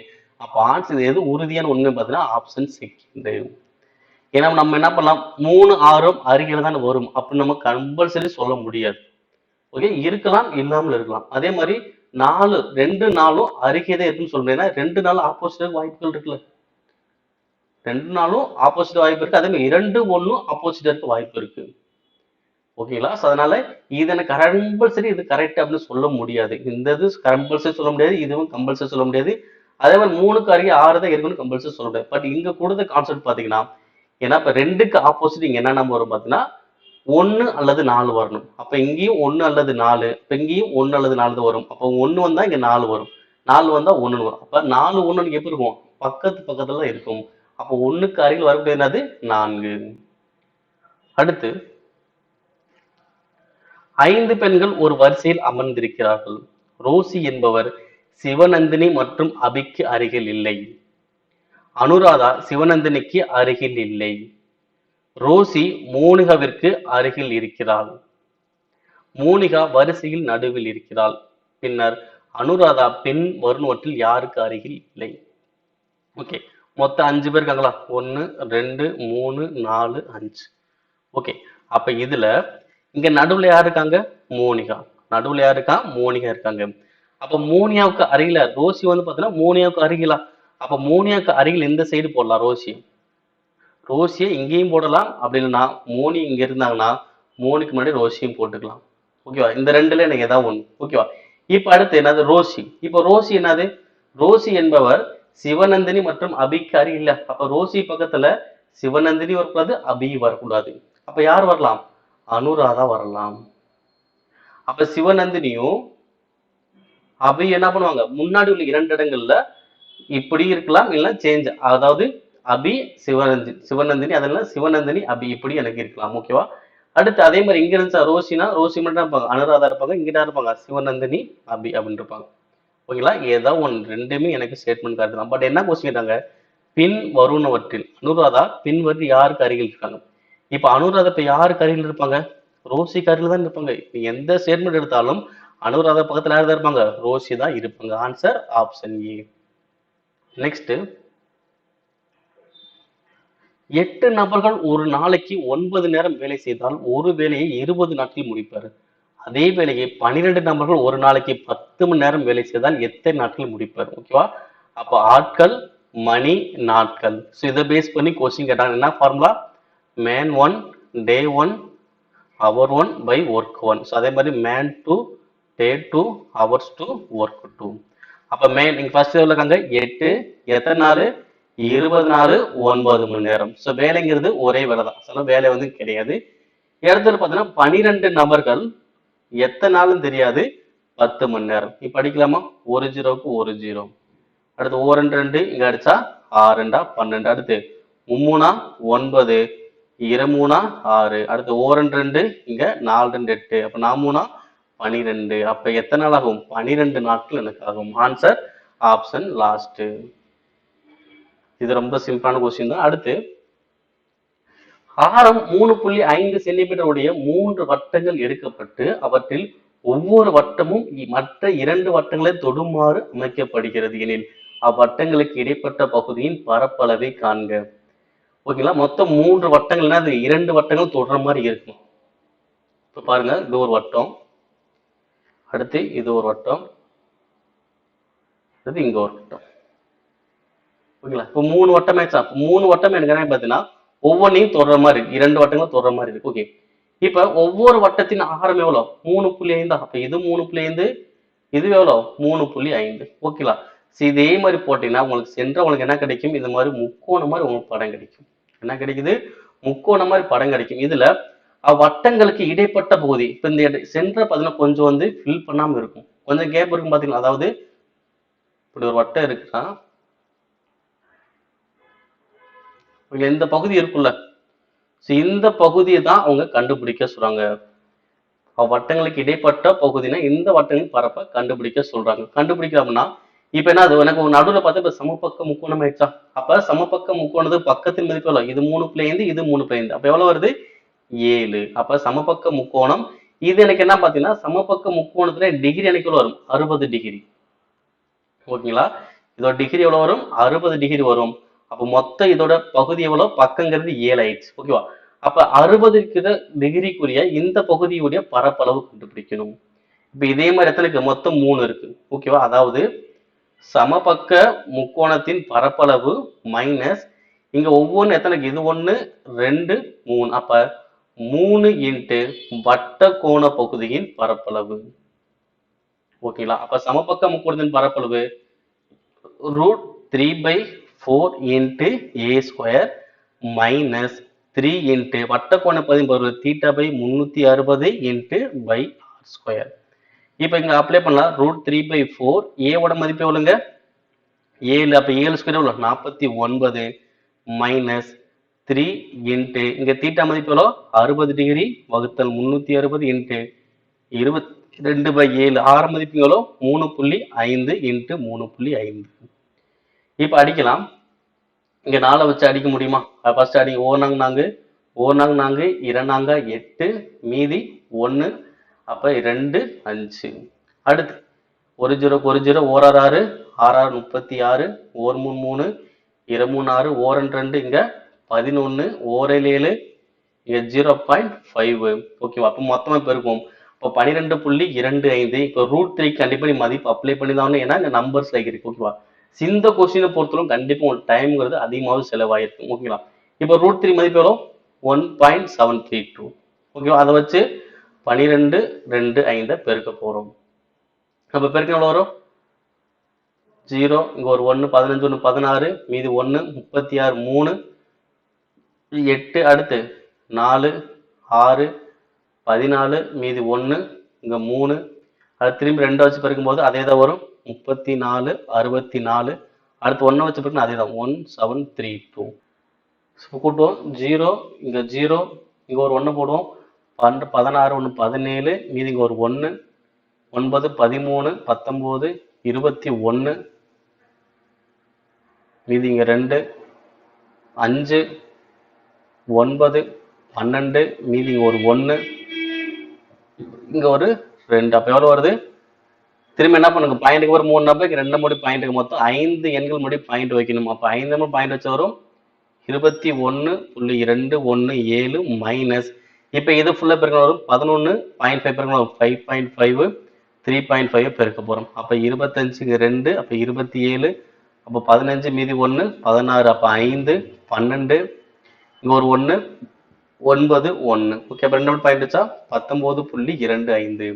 அப்ப ஆன்சர் எது உறுதியான உண்மை பார்த்தீங்கன்னா ஆப்ஷன் செகண்ட். ஏன்னா நம்ம என்ன பண்ணலாம், 3 6ம் அருகில தான் வரும். அப்ப நம்ம கம்பல்சரி சொல்ல முடியாது. ஓகே, இருக்கலாம் இல்லாமல் இருக்கலாம். அதே மாதிரி 4 2 4ம் அருகே தான் இருக்குன்னு சொல்றேன். ஏன்னா 2 4 ஆப்போசிட் வாய்ப்புகள் இருக்குல்ல, 2 4ம் ஆப்போசிட் வாய்ப்பு இருக்கு. அதே மாதிரி 2 1ம் ஆப்போசிட் இருக்க வாய்ப்பு இருக்கு. ஓகேங்களா? அதனால இது எனக்கு கம்பல்சரி இது கரெக்ட் அப்படின்னு சொல்ல முடியாது. இந்த இது கம்பல்சரி சொல்ல முடியாது, இதுவும் கம்பல்சரி சொல்ல முடியாது. அதே மாதிரி 3க்கு அருகே 6 தான் இருக்குன்னு கம்பல்சரி சொல்ல முடியாது. பட் இங்க கொடுத்த கான்செப்ட் பாத்தீங்கன்னா ஏன்னா இப்ப 2க்கு ஆப்போசிட் இங்க என்ன நம்பர் வரும் பாத்தீங்கன்னா 1 அல்லது 4 வரணும். அப்ப இங்கேயும் 1 அல்லது 4, இப்ப இங்கேயும் 1 அல்லது 4 தான் வரும். அப்ப 1 வந்தா இங்க 4 வரும், 4 வந்தா 1 வரும். அப்ப 4 1 எப்படி இருக்கும்? பக்கத்துல இருக்கும். அப்ப 1க்கு அருகில் வரக்கூடிய என்னது? 4. அடுத்து, 5 பெண்கள் ஒரு வரிசையில் அமர்ந்திருக்கிறார்கள். ரோசி என்பவர் சிவநந்தினி மற்றும் அபிக்கு அருகில் இல்லை. அனுராதா சிவநந்தினிக்கு அருகில் இல்லை. ரோசி மோனிகாவிற்கு அருகில் இருக்கிறாள். மோனிகா வரிசையில் நடுவில் இருக்கிறாள். பின்னர் அனுராதா பின் வருவனவற்றில் யாருக்கு அருகில் இல்லை? ஓகே, மொத்தம் 5 பேர் இருக்காங்களா? 1 2 3 4 5. ஓகே, அப்ப இதுல இங்க நடுவுல யார் இருக்காங்க? மோனிகா. நடுவுல யார் இருக்கா? மோனிகா இருக்காங்க. அப்ப மோனியாவுக்கு அருகில ரோசி வந்து பாத்தீங்கன்னா மோனியாவுக்கு அருகிலா? அப்ப மோனியாவுக்கு அருகில் எந்த சைடு போடலாம்? ரோசியை இங்கேயும் போடலாம். அப்படி இல்லைன்னா மோனி இங்க இருந்தாங்கன்னா மோனிக்கு முன்னாடி ரோசியும் போட்டுக்கலாம். ஓகேவா? இந்த ரெண்டுல எனக்கு ஏதாவது ஒண்ணு. ஓகேவா? இப்ப அடுத்து என்னது? ரோசி. இப்ப ரோசி என்னது? ரோசி என்பவர் சிவநந்தினி மற்றும் அபிக்கு அருகில். அப்ப ரோசி பக்கத்துல சிவநந்தினி வரக்கூடாது, அபி வரக்கூடாது. அப்ப யார் வரலாம்? அனுராதா வரலாம். அப்ப சிவநந்தினியும் அபி என்ன பண்ணுவாங்க? முன்னாடி உள்ள 2 இடங்கள்ல இப்படி இருக்கலாம், இல்ல சேஞ்ச், அதாவது அபி சிவநந்தினி அதெல்லாம் சிவநந்தினி அபி இப்படி எனக்கு இருக்கலாம். ஓகேவா? அடுத்து அதே மாதிரி இங்க இருந்துச்சா ரோசினா ரோசி மட்டும் இருப்பாங்க, அனுராதா இருப்பாங்க, இங்கிட்ட இருப்பாங்க சிவநந்தினி அபி அப்படின்னு இருப்பாங்க. ஓகேங்களா? ஏதாவது ஒன்று ரெண்டுமே எனக்கு ஸ்டேட்மெண்ட் கரெக்ட் தான். பட் என்ன கொஸ்டின் கேட்டாங்க, பின் வருவனவற்றில் அனுராதா பின் வந்து யாருக்கு அருகில் இருக்காங்க? இப்ப அனுராதா இப்ப யாருக்கு அருகில் இருப்பாங்க? ரோசி கரையில் தான் இருப்பாங்க. நீங்க எந்த ஸ்டேட்மெண்ட் எடுத்தாலும் அனுராதா பக்கத்துல யார் தான் இருப்பாங்க? ரோசி தான் இருப்பாங்க. Answer option A. நெக்ஸ்ட், 8 நபர்கள் ஒரு நாளைக்கு 9 நேரம் வேலை செய்தால் ஒரு வேலையை 20 நாட்களில் முடிப்பார். அதே வேலையை 12 நபர்கள் ஒரு நாளைக்கு 10 மணி நேரம் வேலை செய்தால் எத்தனை நாட்களில் முடிப்பார்? ஓகேவா? அப்ப ஆட்கள், மணி, நாட்கள். ஸோ இதை பேஸ் பண்ணி கொஸ்டின் கேட்டாங்க. என்ன formula? Man one, day one, hour one by work one. So அதே மாதிரி man two, day two, hours two, work two. அப்ப மேன் நீங்க ஃபர்ஸ்ட் இருக்காங்க 8, எத்தனை நாள்? 20 நாள் 9 மணி நேரம். ஸோ வேலைங்கிறது ஒரே வேலை தான். சில வேலை வந்து கிடையாது. இடத்துல பார்த்தீங்கன்னா 12 நபர்கள் எத்தனை நாளும் தெரியாது, 10 மணி நேரம். இப்ப அடிக்கலாமா? ஒரு ஜீரோவுக்கு ஒரு ஜீரோ. அடுத்து ஓ ரெண்டு ரெண்டு இங்க அடிச்சா 6 12. அடுத்து மும்மூணா 9, இருமூணா 6. அடுத்து ஓ ரெண்டு ரெண்டு இங்க 4 2 8. அப்ப நாமூணா 12. அப்ப எத்தனை நாள் ஆகும்? 12 நாட்கள் எனக்கு ஆகும். Answer option last. இது ரொம்ப சிம்பிளான கொஸ்டின் தான். அடுத்து, ஆரம் 3.5 சென்டிமீட்டர் உடைய 3 வட்டங்கள் எடுக்கப்பட்டு அவற்றில் ஒவ்வொரு வட்டமும் மற்ற 2 வட்டங்களை தொடுமாறு அமைக்கப்படுகிறது எனில் அவ்வட்டங்களுக்கு இடைப்பட்ட பகுதியின் பரப்பளவை காண்க. ஓகேங்களா? மொத்தம் 3 வட்டங்கள்னா அது 2 வட்டங்கள் தொடுற மாதிரி இருக்கும். இப்ப பாருங்க, இது ஒரு வட்டம், அடுத்து இது ஒரு வட்டம், அடுத்து இங்க ஒரு வட்டம். ஓகேங்களா? இப்போ 3 வட்டம் ஆயிடுச்சா? 3 வட்டம் எனக்கு என்ன பார்த்தீங்கன்னா ஒவ்வொன்றையும் தொடர மாதிரி இருக்கு. 2 வட்டங்களும் தொடர மாதிரி இருக்கு. ஓகே, இப்ப ஒவ்வொரு வட்டத்தின் ஆரம் எவ்வளவு? 3.5. அப்ப இது 3.5, இது எவ்வளவு? 3.5. ஓகேங்களா? இதே மாதிரி போட்டீங்கன்னா உங்களுக்கு சென்ற உங்களுக்கு என்ன கிடைக்கும்? இந்த மாதிரி முக்கோணம் மாதிரி உங்களுக்கு படம் கிடைக்கும். என்ன கிடைக்குது? முக்கோணம் மாதிரி படம் கிடைக்கும். இதுல வட்டங்களுக்கு இடைப்பட்ட பகுதி இப்ப இந்த சென்ற பார்த்தீங்கன்னா கொஞ்சம் வந்து ஃபில் பண்ணாம இருக்கும், கொஞ்சம் கேப் இருக்கும் பாத்தீங்களா? அதாவது இப்படி ஒரு வட்டம் இருக்குன்னா இந்த பகுதி இருக்குல்ல, இந்த பகுதியை தான் அவங்க கண்டுபிடிக்க சொல்றாங்க. வட்டங்களுக்கு இடைப்பட்ட பகுதினா இந்த வட்டங்களின் பரப்பை கண்டுபிடிக்க சொல்றாங்க. கண்டுபிடிக்கிறோம்னா இப்ப என்ன, அது எனக்கு நடுவில் பார்த்தா இப்ப சமபக்க முக்கோணம் ஆயிடுச்சா? அப்ப சமபக்க முக்கோணத்து பக்கத்தின் மதிப்பு எவ்வளவு? இது 3.5, இது 3.5. அப்ப எவ்வளவு வருது? 7. அப்ப சமபக்க முக்கோணம் இது எனக்கு என்ன பாத்தீங்கன்னா சமபக்க முக்கோணத்துல டிகிரி எனக்கு வரும் 60 டிகிரி. ஓகேங்களா? இதோட டிகிரி எவ்வளவு வரும்? 60 டிகிரி வரும். அப்ப மொத்தம் இதோட பகுதி எவ்வளவு? பக்கங்கிறது 7 ஆயிடுச்சு. ஓகேவா? அப்ப 60 டிகிரிக்குரிய இந்த பகுதியுடைய பரப்பளவு கண்டுபிடிக்கணும். இப்ப இதே மாதிரி எத்தனை மொத்தம் 3 இருக்கு. ஓகேவா? அதாவது சமபக்க முக்கோணத்தின் பரப்பளவு மைனஸ் இங்க ஒவ்வொன்று எத்தனைக்கு? இது 1 2 3. அப்ப 3 இன்ட்டு வட்ட கோண பகுதியின் பரப்பளவு. ஓகேங்களா? அப்ப சமபக்க முக்கோணத்தின் பரப்பளவு √3/4 into a square minus 3 into வட்டக்கோண பகுதியின் θ/360 இன்ட்டு பை r ஸ்கொயர். இப்போ இங்க அப்ளை பண்ணலாம். √3/4 a ஓட மதிப்பு எவ்வளவுங்க? 7. அப்ப 7 ஸ்கொயர் எவ்வளவு? 49 மைனஸ் 3 இன்ட்டு இங்க தீட்டா மதிப்பு எவ்வளோ? 60 டிகிரி வகுத்தல் 360 இன்ட்டு 22/7. ஆர மதிப்பு எவ்வளோ? 3.5 இன்ட்டு 3.5. இப்ப அடிக்கலாம். இங்க 4 வச்சு அடிக்க முடியுமா? ஃபர்ஸ்ட் அடி. ஓனாங்க 4, இரண்டாங்க 8, மீதி 1. அப்ப 2 5. அடுத்து ஒரு 0 ஒரு 0 ஓராறு 6, 6 36, ஓர் 3 3, 2 6, ஓர் 2 இங்க 11, ஓர் 7 இங்க 0.5. ஓகேவா? அப்ப மொத்தமா பெருக்கும். இப்போ 12.25. இப்போ √3 கண்டிப்பா நீ மதிப்பு அப்ளை பண்ணி தான், ஏன்னா இந்த நம்பர்ஸ் இருக்கு. ஓகேவா? இந்த கொஸ்டினை பொறுத்தவரைக்கும் கண்டிப்பா உங்களுக்கு டைம்ங்கிறது அதிகமாக செலவாயிருக்கும். ஓகேங்களா? இப்போ √3 மதிப்பு எவ்வளோ? 1.732. ஓகேவா? அதை வச்சு 12 2 5 பெருக்க போறோம். அப்ப பெருக்க எவ்வளவு வரும்? 0 இங்க ஒரு 1, 15 1 16, மீதி 1 36, 3 8. அடுத்து 4 6 14, மீதி 1 இங்க 3. அது திரும்பி 2 வச்சு பெருக்கும் போது அதே தான் வரும். 34 64. அடுத்து 1 வச்சு பெருக்கணும், அதே தான் 1732. கூட்டுவோம். 0 இங்க 0 இங்க ஒரு 1 போடுவோம். 16 1 17, மீதி இங்க ஒரு 1 9 13 19 21, மீதி இங்க 2 5 9 12, மீதி இங்க ஒரு 1 இங்க ஒரு 2. அப்ப எவ்வளவு வருது? திரும்ப என்ன பண்ணுங்க, பாயிண்ட்டுக்கு ஒரு 3 நம்பருக்கு 2 முடி பாயிண்ட்டுக்கு மொத்தம் 5 எண்கள் முடி பாயிண்ட் வைக்கணும். அப்ப 5 நம்பர் பாயிண்ட் வச்ச வரும் 21.217 மைனஸ். இப்ப இது ஃபுல்லா பெருக்கணும் வரும் 11.5 பெருக்கணும் 5.5 3.5 பெருக்க போறோம். அப்ப 25க்கு 2 அப்ப 27. அப்ப 15 மீதி 1 16. அப்ப 5 12 இங்க ஒரு 1 9 1. ஓகே, அப்ப 2 பாயிண்ட் வச்சா 19.25.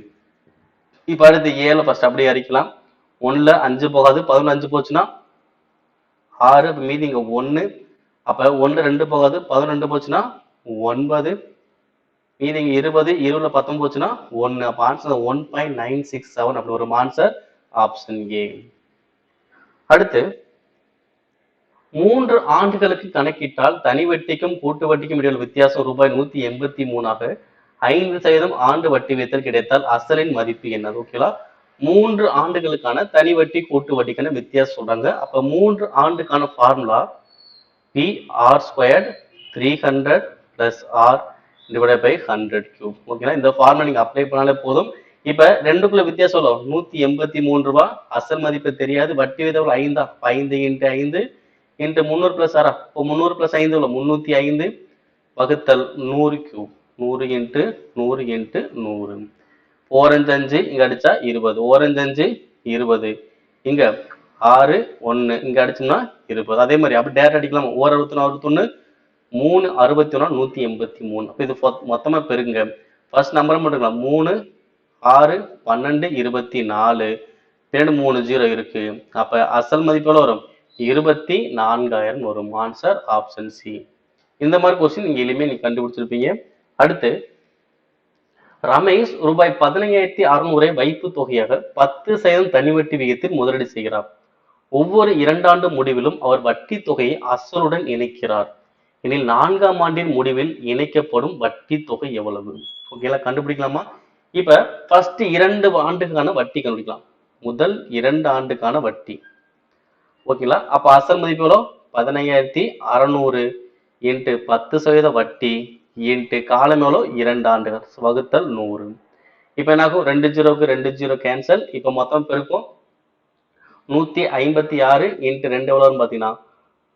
இப்ப அடுத்து 7 ஃபர்ஸ்ட் அப்படியே அரிக்கலாம். 1ல 5 போகாது, 11 5 போச்சுன்னா 6. அப்ப மீதி இங்க 1. அப்ப 1 2 போகாது, 11 போச்சுன்னா 9. மீதி இங்க 20 20ல 19 போச்சுன்னா 1. அப்ப ஆன்சர் 1.967 அப்படி ஒரு ஆன்சர் ஆப்ஷன் ஏ. அடுத்து 3 ஆண்டுகளுக்கு கணக்கிட்டால் தனி வட்டிக்கும் கூட்டு வட்டிக்கும் இடையில் வித்தியாசம் ரூபாய் 183 5% ஆண்டு வட்டி வீதத்தில் கிடைத்தால் அசலின் மதிப்பு என்னது? ஓகேலா, 3 ஆண்டுகளுக்கான தனி வட்டி கூட்டு வட்டிக்கான வித்தியாசம் சொல்றாங்க. அப்ப 3 ஆண்டுக்கான formula PR² 300 plus R divided by 100 cube. ஓகேங்களா, இந்த ஃபார்முலா நீங்க அப்ளை பண்ணாலே போதும். இப்ப ரெண்டுக்குள்ள வித்தியாசம் எவ்வளவு? 183 ரூபாய். அசல் மதிப்பு தெரியாது, வட்டி விதம் 5 5 into 5 into 300 plus 6. இப்போ 300 plus 5 எவ்வளவு? 305 வகுத்தல் 100 cube. 100 into 100 into 100. 4 5 இங்க அடிச்சா 20. 4 5 20. இங்க 6 1 இங்க அடிச்சோம்னா 20. அதே மாதிரி அப்படி டேரக்ட் அடிக்கலாம். 1 61 3 61 183. அப்ப இது மொத்தமா பெருங்க. ஃபர்ஸ்ட் நம்பர் மட்டும் இருக்கலாம். 3 6 12 24. 2 3 0 இருக்கு. அப்ப அசல் மதிப்பு எவ்வளவு வரும்? 24,000 வரும். Answer option C. இந்த மாதிரி கொஸ்டின் நீங்க எளிமையா நீங்க கண்டுபிடிச்சிருப்பீங்க. அடுத்து ரமேஷ் ரூபாய் 15,600 வைப்பு தொகையாக 10% தனி வட்டி விகிதத்தில் முதலீடு செய்கிறார். ஒவ்வொரு 2 ஆண்டு முடிவிலும் அவர் வட்டி தொகையை அசலுடன் இணைக்கிறார் எனில் 4ஆம் ஆண்டின் முடிவில் இணைக்கப்படும் வட்டி தொகை எவ்வளவு? ஓகேங்களா, கண்டுபிடிக்கலாமா? இப்ப ஃபர்ஸ்ட் 2 ஆண்டுக்கான வட்டி கண்டுபிடிக்கலாம். முதல் 2 ஆண்டுக்கான வட்டி. ஓகேங்களா, அப்ப அசல் மதிப்பு எவ்வளோ? 15,600 இன்ட்டு 10% வட்டி இன்ட்டு காலம் எவ்வளோ? 2 ஆண்டுகள் வகுத்தல் 100. இப்ப என்னாகும்? 2 0க்கு 2 0 கேன்சல். இப்ப மொத்தம் பெருக்கும் 156 இன்ட்டு 2 எவ்வளோன்னு பார்த்தீங்கன்னா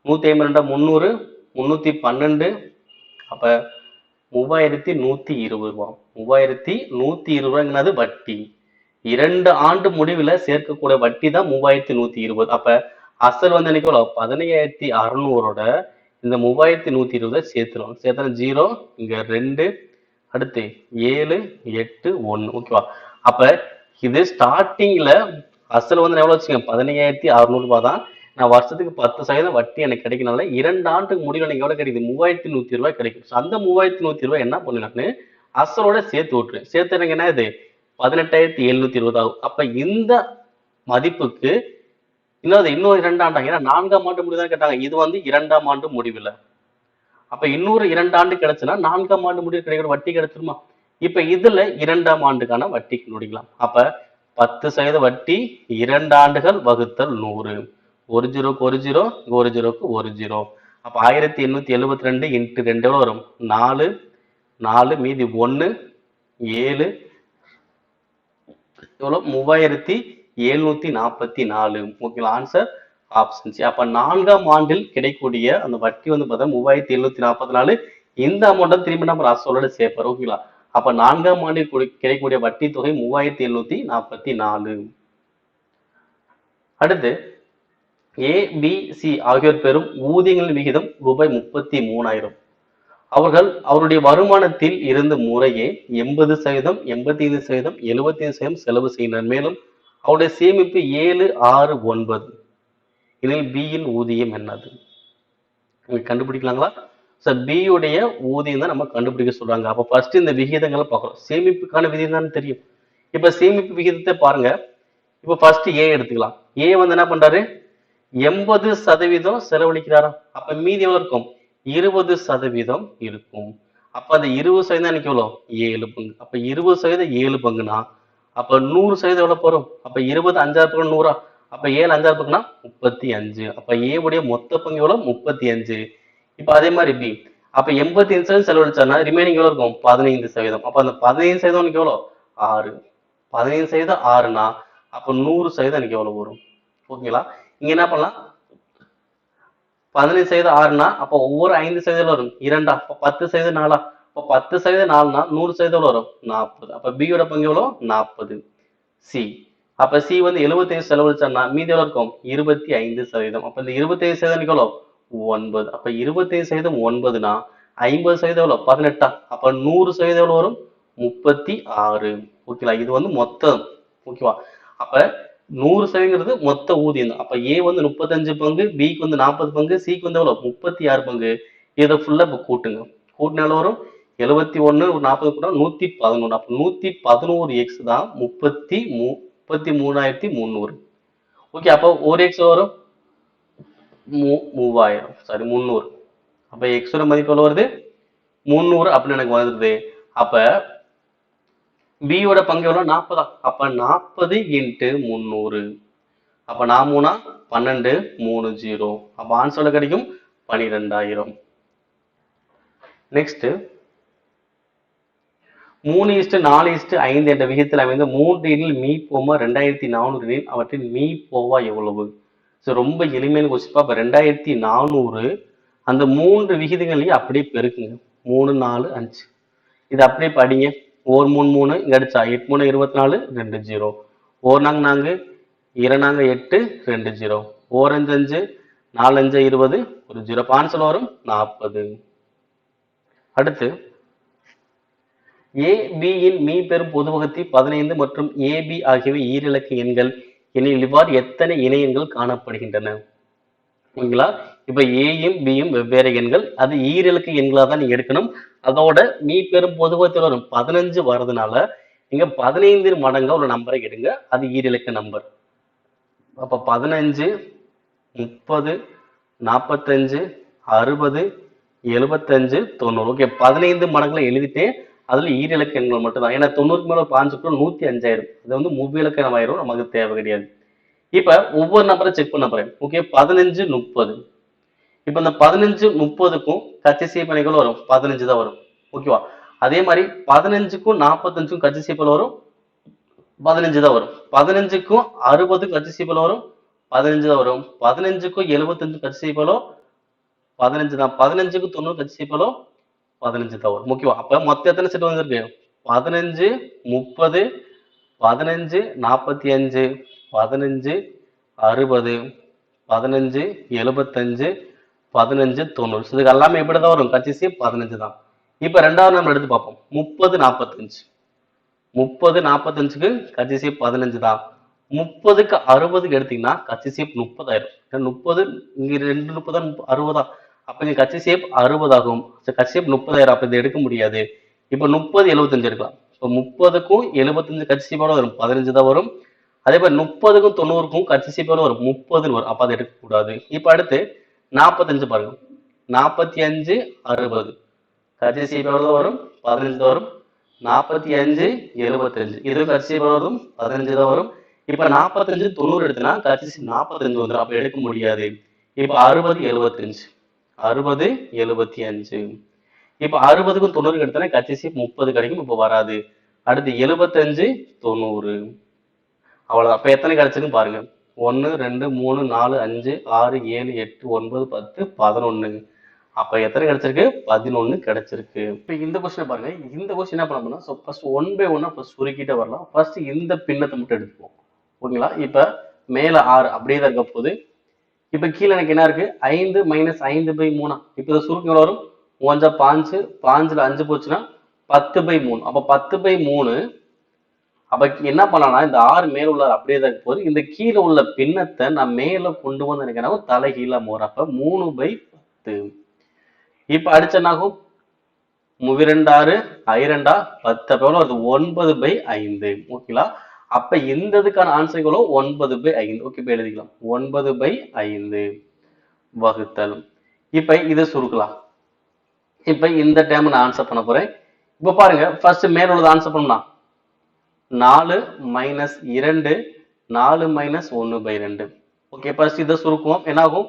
152 300 312. அப்ப 3,120 ரூபா. 3,120 ரூபாய்ங்கிறது வட்டி. 2 ஆண்டு முடிவில் சேர்க்கக்கூடிய வட்டி தான் 3,120. அப்ப அசல் வந்து எனக்கு 15,600 இந்த 3,120 சேர்த்துரும். சேர்த்தா 0 இங்க 2 அடுத்து 7 8 1. ஓகேவா, அப்ப இது ஸ்டார்டிங்ல அசல் வந்து எவ்வளவு வச்சுங்க? 15,600 ரூபாய் தான். நான் வருஷத்துக்கு 10% வட்டி எனக்கு கிடைக்கனால 2 ஆண்டுக்கு முடிவில் எனக்கு எவ்வளவு கிடைக்குது? 3,120 ரூபாய் கிடைக்கும். அந்த 3,120 ரூபாய் என்ன பண்ணலாம்னு அசலோட சேர்த்து விட்டுரு. சேர்த்து எனக்கு என்ன இது? 18,720 ஆகும். அப்ப இந்த மதிப்புக்கு இன்னொரு 2 ஆண்டாங்க. ஏன்னா 4ஆம் ஆண்டு முடிவு தான் கேட்டாங்க. இது வந்து 2ஆம் ஆண்டு முடிவில். அப்ப இன்னொரு 2 ஆண்டு கிடைச்சுன்னா 4ஆம் ஆண்டு முடிவு கிடைக்கிற வட்டி கிடைச்சிருமா? இப்ப இதுல 2ஆம் ஆண்டுக்கான வட்டி கண்டுபிடிக்கலாம். அப்ப 10% வட்டி 2 ஆண்டுகள் வகுத்தல் 100. 1 0க்கு 1 0 1 0க்கு 1 0. அப்ப 1872 இன்ட்டு 2 எவ்வளவு வரும்? 4 4 மீதி 1 7 எவ்வளவு? 3,744. ஓகேங்களா, ஆன்சர் ஆப்ஷன் சி. அப்ப 4ஆம் ஆண்டில் கிடைக்கக்கூடிய அந்த வட்டி வந்து பார்த்தா 3,744. இந்த அமௌண்ட் திரும்பி நம்ம அசலோட சேர்ப்பார். ஓகேங்களா, அப்ப 4ஆம் ஆண்டில் கிடைக்கக்கூடிய வட்டி தொகை 3,744. அடுத்து ஏபிசி ஆகியோர் பெறும் ஊதியங்களின் விகிதம் ரூபாய் 33,000. அவர்கள் அவருடைய வருமானத்தில் இருந்து முறையே 80%, 85%, 75% செலவு செய்கின்றனர். மேலும் அவருடைய சேமிப்பு 7 6 9. இதில் பியின் ஊதியம் என்னது? கண்டுபிடிக்கலாங்களா? பியுடைய ஊதியம் தான் நம்ம கண்டுபிடிக்க சொல்றாங்க. அப்ப ஃபர்ஸ்ட் இந்த விகிதங்களை பார்க்கணும். சேமிப்புக்கான விகிதம் தான் தெரியும். இப்ப சேமிப்பு விகிதத்தை பாருங்க. இப்ப ஃபர்ஸ்ட் ஏ எடுத்துக்கலாம். ஏ வந்து என்ன பண்றாரு? 80% செலவழிக்கிறாரா? அப்ப மீதி எவ்வளவு இருக்கும்? 20% இருக்கும். அப்ப அந்த 20% எனக்கு எவ்வளவு? 7 பங்கு. அப்ப 20% 7 பங்குனா அப்ப 100% எவ்வளவு போறோம்? அப்ப 20 5 பக்கம் 100. அப்ப 7 5 பக்கம்னா 35. அப்ப ஏ உடைய மொத்த பங்கு எவ்வளவு? 35. இப்ப அதே மாதிரி பி. அப்ப 85% செலவழிச்சானா ரிமைனிங் எவ்வளவு இருக்கும்? 15%. அப்ப அந்த 15% எவ்வளவு? 6. 15% 6னா அப்ப 100% எனக்கு எவ்வளவு வரும்? ஓகேங்களா? இங்க என்ன பண்ணலாம்? 15% 6னா அப்ப ஒவ்வொரு 5% வரும் 2. அப்ப 10% 4. அப்ப 10% 4னா 100% வரும் 40. அப்ப B யோட பங்கு எவ்வளவு? 40. சி அப்ப சி வந்து 75 செலவழிச்சான்னா மீதி எவ்வளவு இருக்கும்? 25%. அப்ப இந்த 25% எவ்வளவு? 9. அப்ப 25% 9னா 50% எவ்வளவு? 18. அப்ப 100% எவ்வளவு வரும்? 36. ஓகேங்களா? இது வந்து மொத்தம். ஓகேவா? அப்ப 100% மொத்த ஊதியம் தான். அப்ப ஏ வந்து 35 பங்கு, பிக்கு வந்து 40 பங்கு, சிக்கு வந்து எவ்வளவு? 36 பங்கு. இதை ஃபுல்லா இப்ப கூட்டுங்க. கூட்டினால வரும் 71 ஒரு 40 கூட 111. அப்ப 111 எக்ஸ் தான் 33,300. ஓகே, அப்போ ஒரு எக்ஸ் வரும் 3000, சாரி 300. அப்ப எக்ஸோட மதிப்பு எவ்வளவு வருது? 300 அப்படின்னு எனக்கு வருது. அப்ப B யோட பங்கு எவ்வளவு? 40. அப்ப 40 இன்ட்டு 300. அப்ப 4 12 30. அப்ப ஆன்சர்ல கிடைக்கும் 12,000. நெக்ஸ்ட் 3:4:5 என்ற விகிதத்தில் அமைந்த 3 எண்ணில் மீ போமா 2400 எனில் அவற்றின் மீ போவா எவ்வளவு? ரொம்ப எளிமையான கொஸ்டின். அப்ப 2400 அந்த 3 விகிதங்களையும் அப்படியே பெருக்குங்க. 3 4 5 இது அப்படியே படிங்க. 1 3 3 இங்க அடிச்சா 8 3 24 2 0. 1 4 4 2 4 8 2 0. 1 5 5 4 5 20 ஒரு 0. ஆன்சர் வரும் 40. அடுத்து ஏபியின் மீ பெறும் பொதுவகத்தி 15 மற்றும் ஏபி ஆகியவை ஈரிலக்க எண்கள் எனில் இவ்வாறு எத்தனை இணையங்கள் காணப்படுகின்றன? ஓகேங்களா? இப்ப ஏயும் பியும் வெவ்வேறு எண்கள், அது ஈரிலக்க எண்களா தான் நீங்க எடுக்கணும். அதோட மீ பெரும் பொதுவகத்தில் வரும் 15 வர்றதுனால நீங்க 15 மடங்கா ஒரு நம்பரை எடுங்க. அது ஈரிலக்க நம்பர். அப்ப 15 30 45 60 75 90. ஓகே, 15 மடங்குல எழுதிட்டேன். அதுல ஈரிலக்க எண்கள் மட்டும் தான். ஏன்னா 90க்கு மேல 5 105 ஆயிரும். அது வந்து முவ்விலக்கம் ஆயிரும், நமக்கு தேவை கிடையாது. இப்ப ஒவ்வொரு நம்பரை செக் பண்ண போறேன். ஓகே, 15 30. இப்ப இந்த 15 30க்கும் கட்சி பணிகள் வரும் 15 தான் வரும். ஓகேவா? அதே மாதிரி 15க்கும் 45க்கும் கட்சி சீப்பல் வரும் 15 தான் வரும். 15க்கும் 60 கட்சி சீப்பல் வரும் 15 தான் வரும். 15க்கும் 75 கட்சி சீப்பலோ 15 தான். 15க்கும் 90 கட்சி சீப்பலோ 15 தான் வரும். ஓகேவா? அப்ப மொத்தம் எத்தனை செட் வந்திருக்கு? 15 30 15 45 15 60 15 75 15 90. இதுக்கு எல்லாமே எப்படிதான் வரும்? கட்சி 15 தான். இப்ப ரெண்டாவது நம்ம எடுத்து பார்ப்போம். 30 45. 30 45க்கு கட்சி 15 தான். 30க்கு 60க்கு எடுத்தீங்கன்னா கட்சி 30 ஆயிரும். 30 இங்க 2 30 60. அப்ப இங்க கட்சி 60 ஆகும். கட்சி 30,000. அப்ப இதை எடுக்க முடியாது. இப்ப 30 75 எடுக்கலாம். இப்போ 30க்கும் 75 கட்சி வரும் 15 தான் வரும். அதே மாதிரி 30க்கும் 90க்கும் கட்சி வரும் 30 வரும். அப்ப அதை எடுக்கக்கூடாது. இப்ப அடுத்து 45 பாருங்க. 45 60 கட்சி எவ்வளவு வரும்? 15 தான் வரும். 45 75 இது கட்சி வரும் 15 தான் வரும். இப்ப 45 90 எடுத்தனா கட்சி 45 வந்துடும். அப்ப எடுக்க முடியாது. இப்ப 60 75 60 75. இப்ப 60க்கும் 90 எடுத்தனா கட்சி 30 கிடைக்கும். இப்ப வராது. அடுத்து 75 90. அவ்வளவுதான். அப்ப எத்தனை கிடைச்சுன்னு பாருங்க. 1 2 3 4 5 6 7 8 9 10 11. அப்ப எத்தனை கிடைச்சிருக்கு? 11 கிடைச்சிருக்கு. இப்ப இந்த கொஸ்டின் பாருங்க. இந்த கொஸ்டின் என்ன பண்ணணும்னா, ஃபர்ஸ்ட் 1 by 1 ஃபர்ஸ்ட் சுருக்கிட்டே வரலாம். ஃபர்ஸ்ட் இந்த பின்னத்தை மட்டும் எடுத்துப்போம். ஓகேங்களா? இப்ப மேல 6 அப்படியே தான் இருக்க போகுது. இப்ப கீழே எனக்கு என்ன இருக்கு? 5 - 5/3. இப்ப இதை சுருக்கம் எவ்வளவு வரும்? 5 5 5ல 5 போச்சுன்னா 10/3. அப்ப 10/3. அப்ப என்ன பண்ணலாம்னா இந்த 6 மேல உள்ள அப்படியே தான் போகுது. இந்த கீழே உள்ள பின்னத்தை நான் மேல கொண்டு வந்து நினைக்கிறேன் தலைகீழா போறேன். அப்ப 3/10. இப்ப அடிச்சனாகும் 2 6 10 அப்ப எவ்வளவு வருது? 9/5. ஓகேங்களா? அப்ப இந்த இதுக்கான ஆன்சர் எவ்வளவு? 9/5. ஓகே, இப்ப எழுதிக்கலாம். 9/5 வகுத்தல். இப்ப இதை சுருக்கலாம். இப்ப இந்த டைம் நான் ஆன்சர் பண்ண போறேன். இப்ப பாருங்க, ஃபர்ஸ்ட் மேல உள்ளது ஆன்சர் பண்ணலாம். 4 - 2 4 - 1/2. ஓகே, ஃபர்ஸ்ட் இதை சுருக்குவோம். என்ன ஆகும்?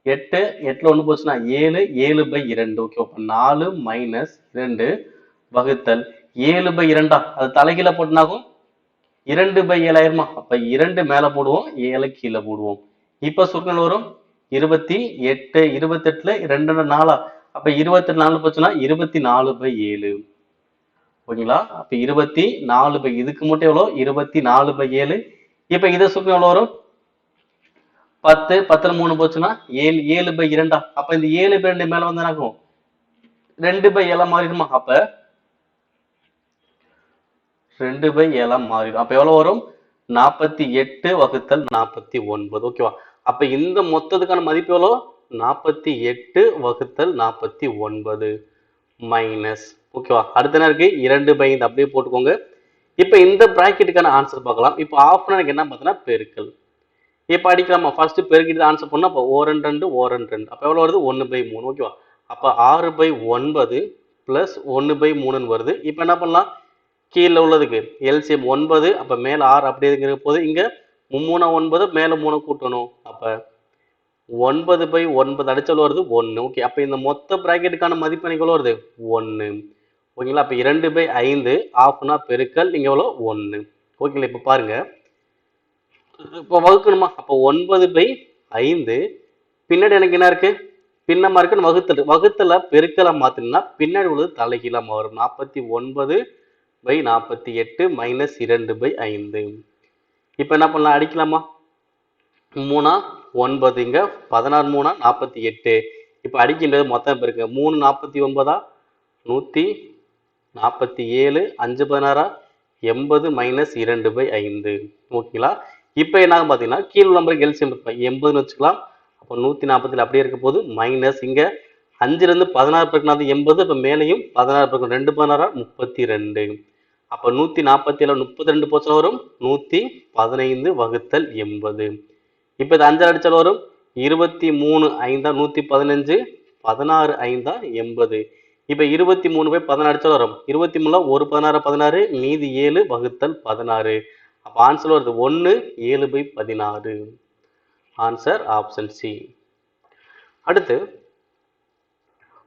8 8ல 1 போச்சுன்னா 7 7/2. ஓகே, அப்ப 4 - 2 வகுத்தல் 7/2 அது தலைகீழ போட்டுனாகும் 2/7 ஆயிருமா. அப்ப 2 மேல போடுவோம், 7 கீழே போடுவோம். இப்ப சுருக்கல் வரும் 28, 28ல 2 4, அப்ப 24 போச்சுன்னா 24/7. ஓகேங்களா? அப்ப 24 இதுக்கு மட்டும் எவ்வளோ? 24/7. இப்ப இதை சுருக்கம் எவ்வளவு வரும்? 10, 10ல 3 போச்சுன்னா 7, 7/2. அப்ப இந்த 7/2 மேல வந்து என்னாகும்? 2/7 மாறிடுமா? அப்ப 2/7 மாறிடும். அப்ப எவ்வளவு வரும்? 48/49. ஓகேவா? அப்ப இந்த மொத்தத்துக்கான மதிப்பு எவ்வளோ? 48/49 மைனஸ். ஓகேவா? அடுத்த என்ன இருக்கு? 2/5 அப்படியே போட்டுக்கோங்க. இப்ப இந்த பிராக்கெட்டுக்கான ஆன்சர் பார்க்கலாம். இப்ப ஆஃப் எனக்கு என்ன பார்த்தீங்கன்னா பெருக்கல். இப்ப அடிக்கலாமா? ஃபர்ஸ்ட் பெருக்கிட்டு ஆன்சர் பண்ணா அப்ப 2 2 அப்ப எவ்வளவு வருது? 1/3. ஓகேவா? அப்ப 6/9 பிளஸ் 1/3 வருது. இப்ப என்ன பண்ணலாம்? கீழே உள்ளதுக்கு எல்சிஎம் 9, அப்ப மேல 6 அப்படியே இருக்கிற போது இங்க 3 9 மேல 3 கூட்டணும். அப்ப 9/9 அடிச்சாலும் வருது 1. ஓகே, அப்ப இந்த மொத்த பிராக்கெட்டுக்கான மதிப்பு எனக்கு எவ்வளவு வருது? 1. ஓகேங்களா? அப்ப 2/5 ஆஃப்னா பெருக்கல் இங்க எவ்வளோ? 1. ஓகேங்களா? இப்ப பாருங்க, இப்போ வகுக்கணுமா? அப்போ 9/5 பின்னாடி எனக்கு என்ன இருக்கு? பின்னமா இருக்குன்னு வகுத்தல். வகுத்தல பெருக்கலா மாத்தினா பின்னாடி உள்ளது தலைகீழா மாறும். 49/48 மைனஸ் 2/5. இப்ப என்ன பண்ணலாம்? அடிக்கலாமா? 3 9, இங்க 16 3 48. இப்ப அடிக்கின்றது மொத்தம் பெருக்க 3 49 147, 5 16 80 மைனஸ் 2/5. ஓகேங்களா? இப்ப என்ன பாத்தீங்கன்னா கீழ் நம்பருக்கு எல்சிஎம் 80ன்னு வச்சுக்கலாம். அப்போ 140 அப்படியே இருக்க போது மைனஸ் இங்க 5ல இருந்து 16 பெருக்கினா 80. இப்ப மேலையும் 16 பெருக்கணும் 2 16 32. அப்ப 147 32 போச்சுல வரும் 115/80. இப்ப இது 5 அடிச்சாலும் வரும் 23 5 115, 16 5 80. இப்ப 23/16 அடிச்சாலும் வரும் 23ல 1 16 16, மீதி 7/16. அப்ப ஆன்சர் வருது 1 7/16. Answer option C. அடுத்து,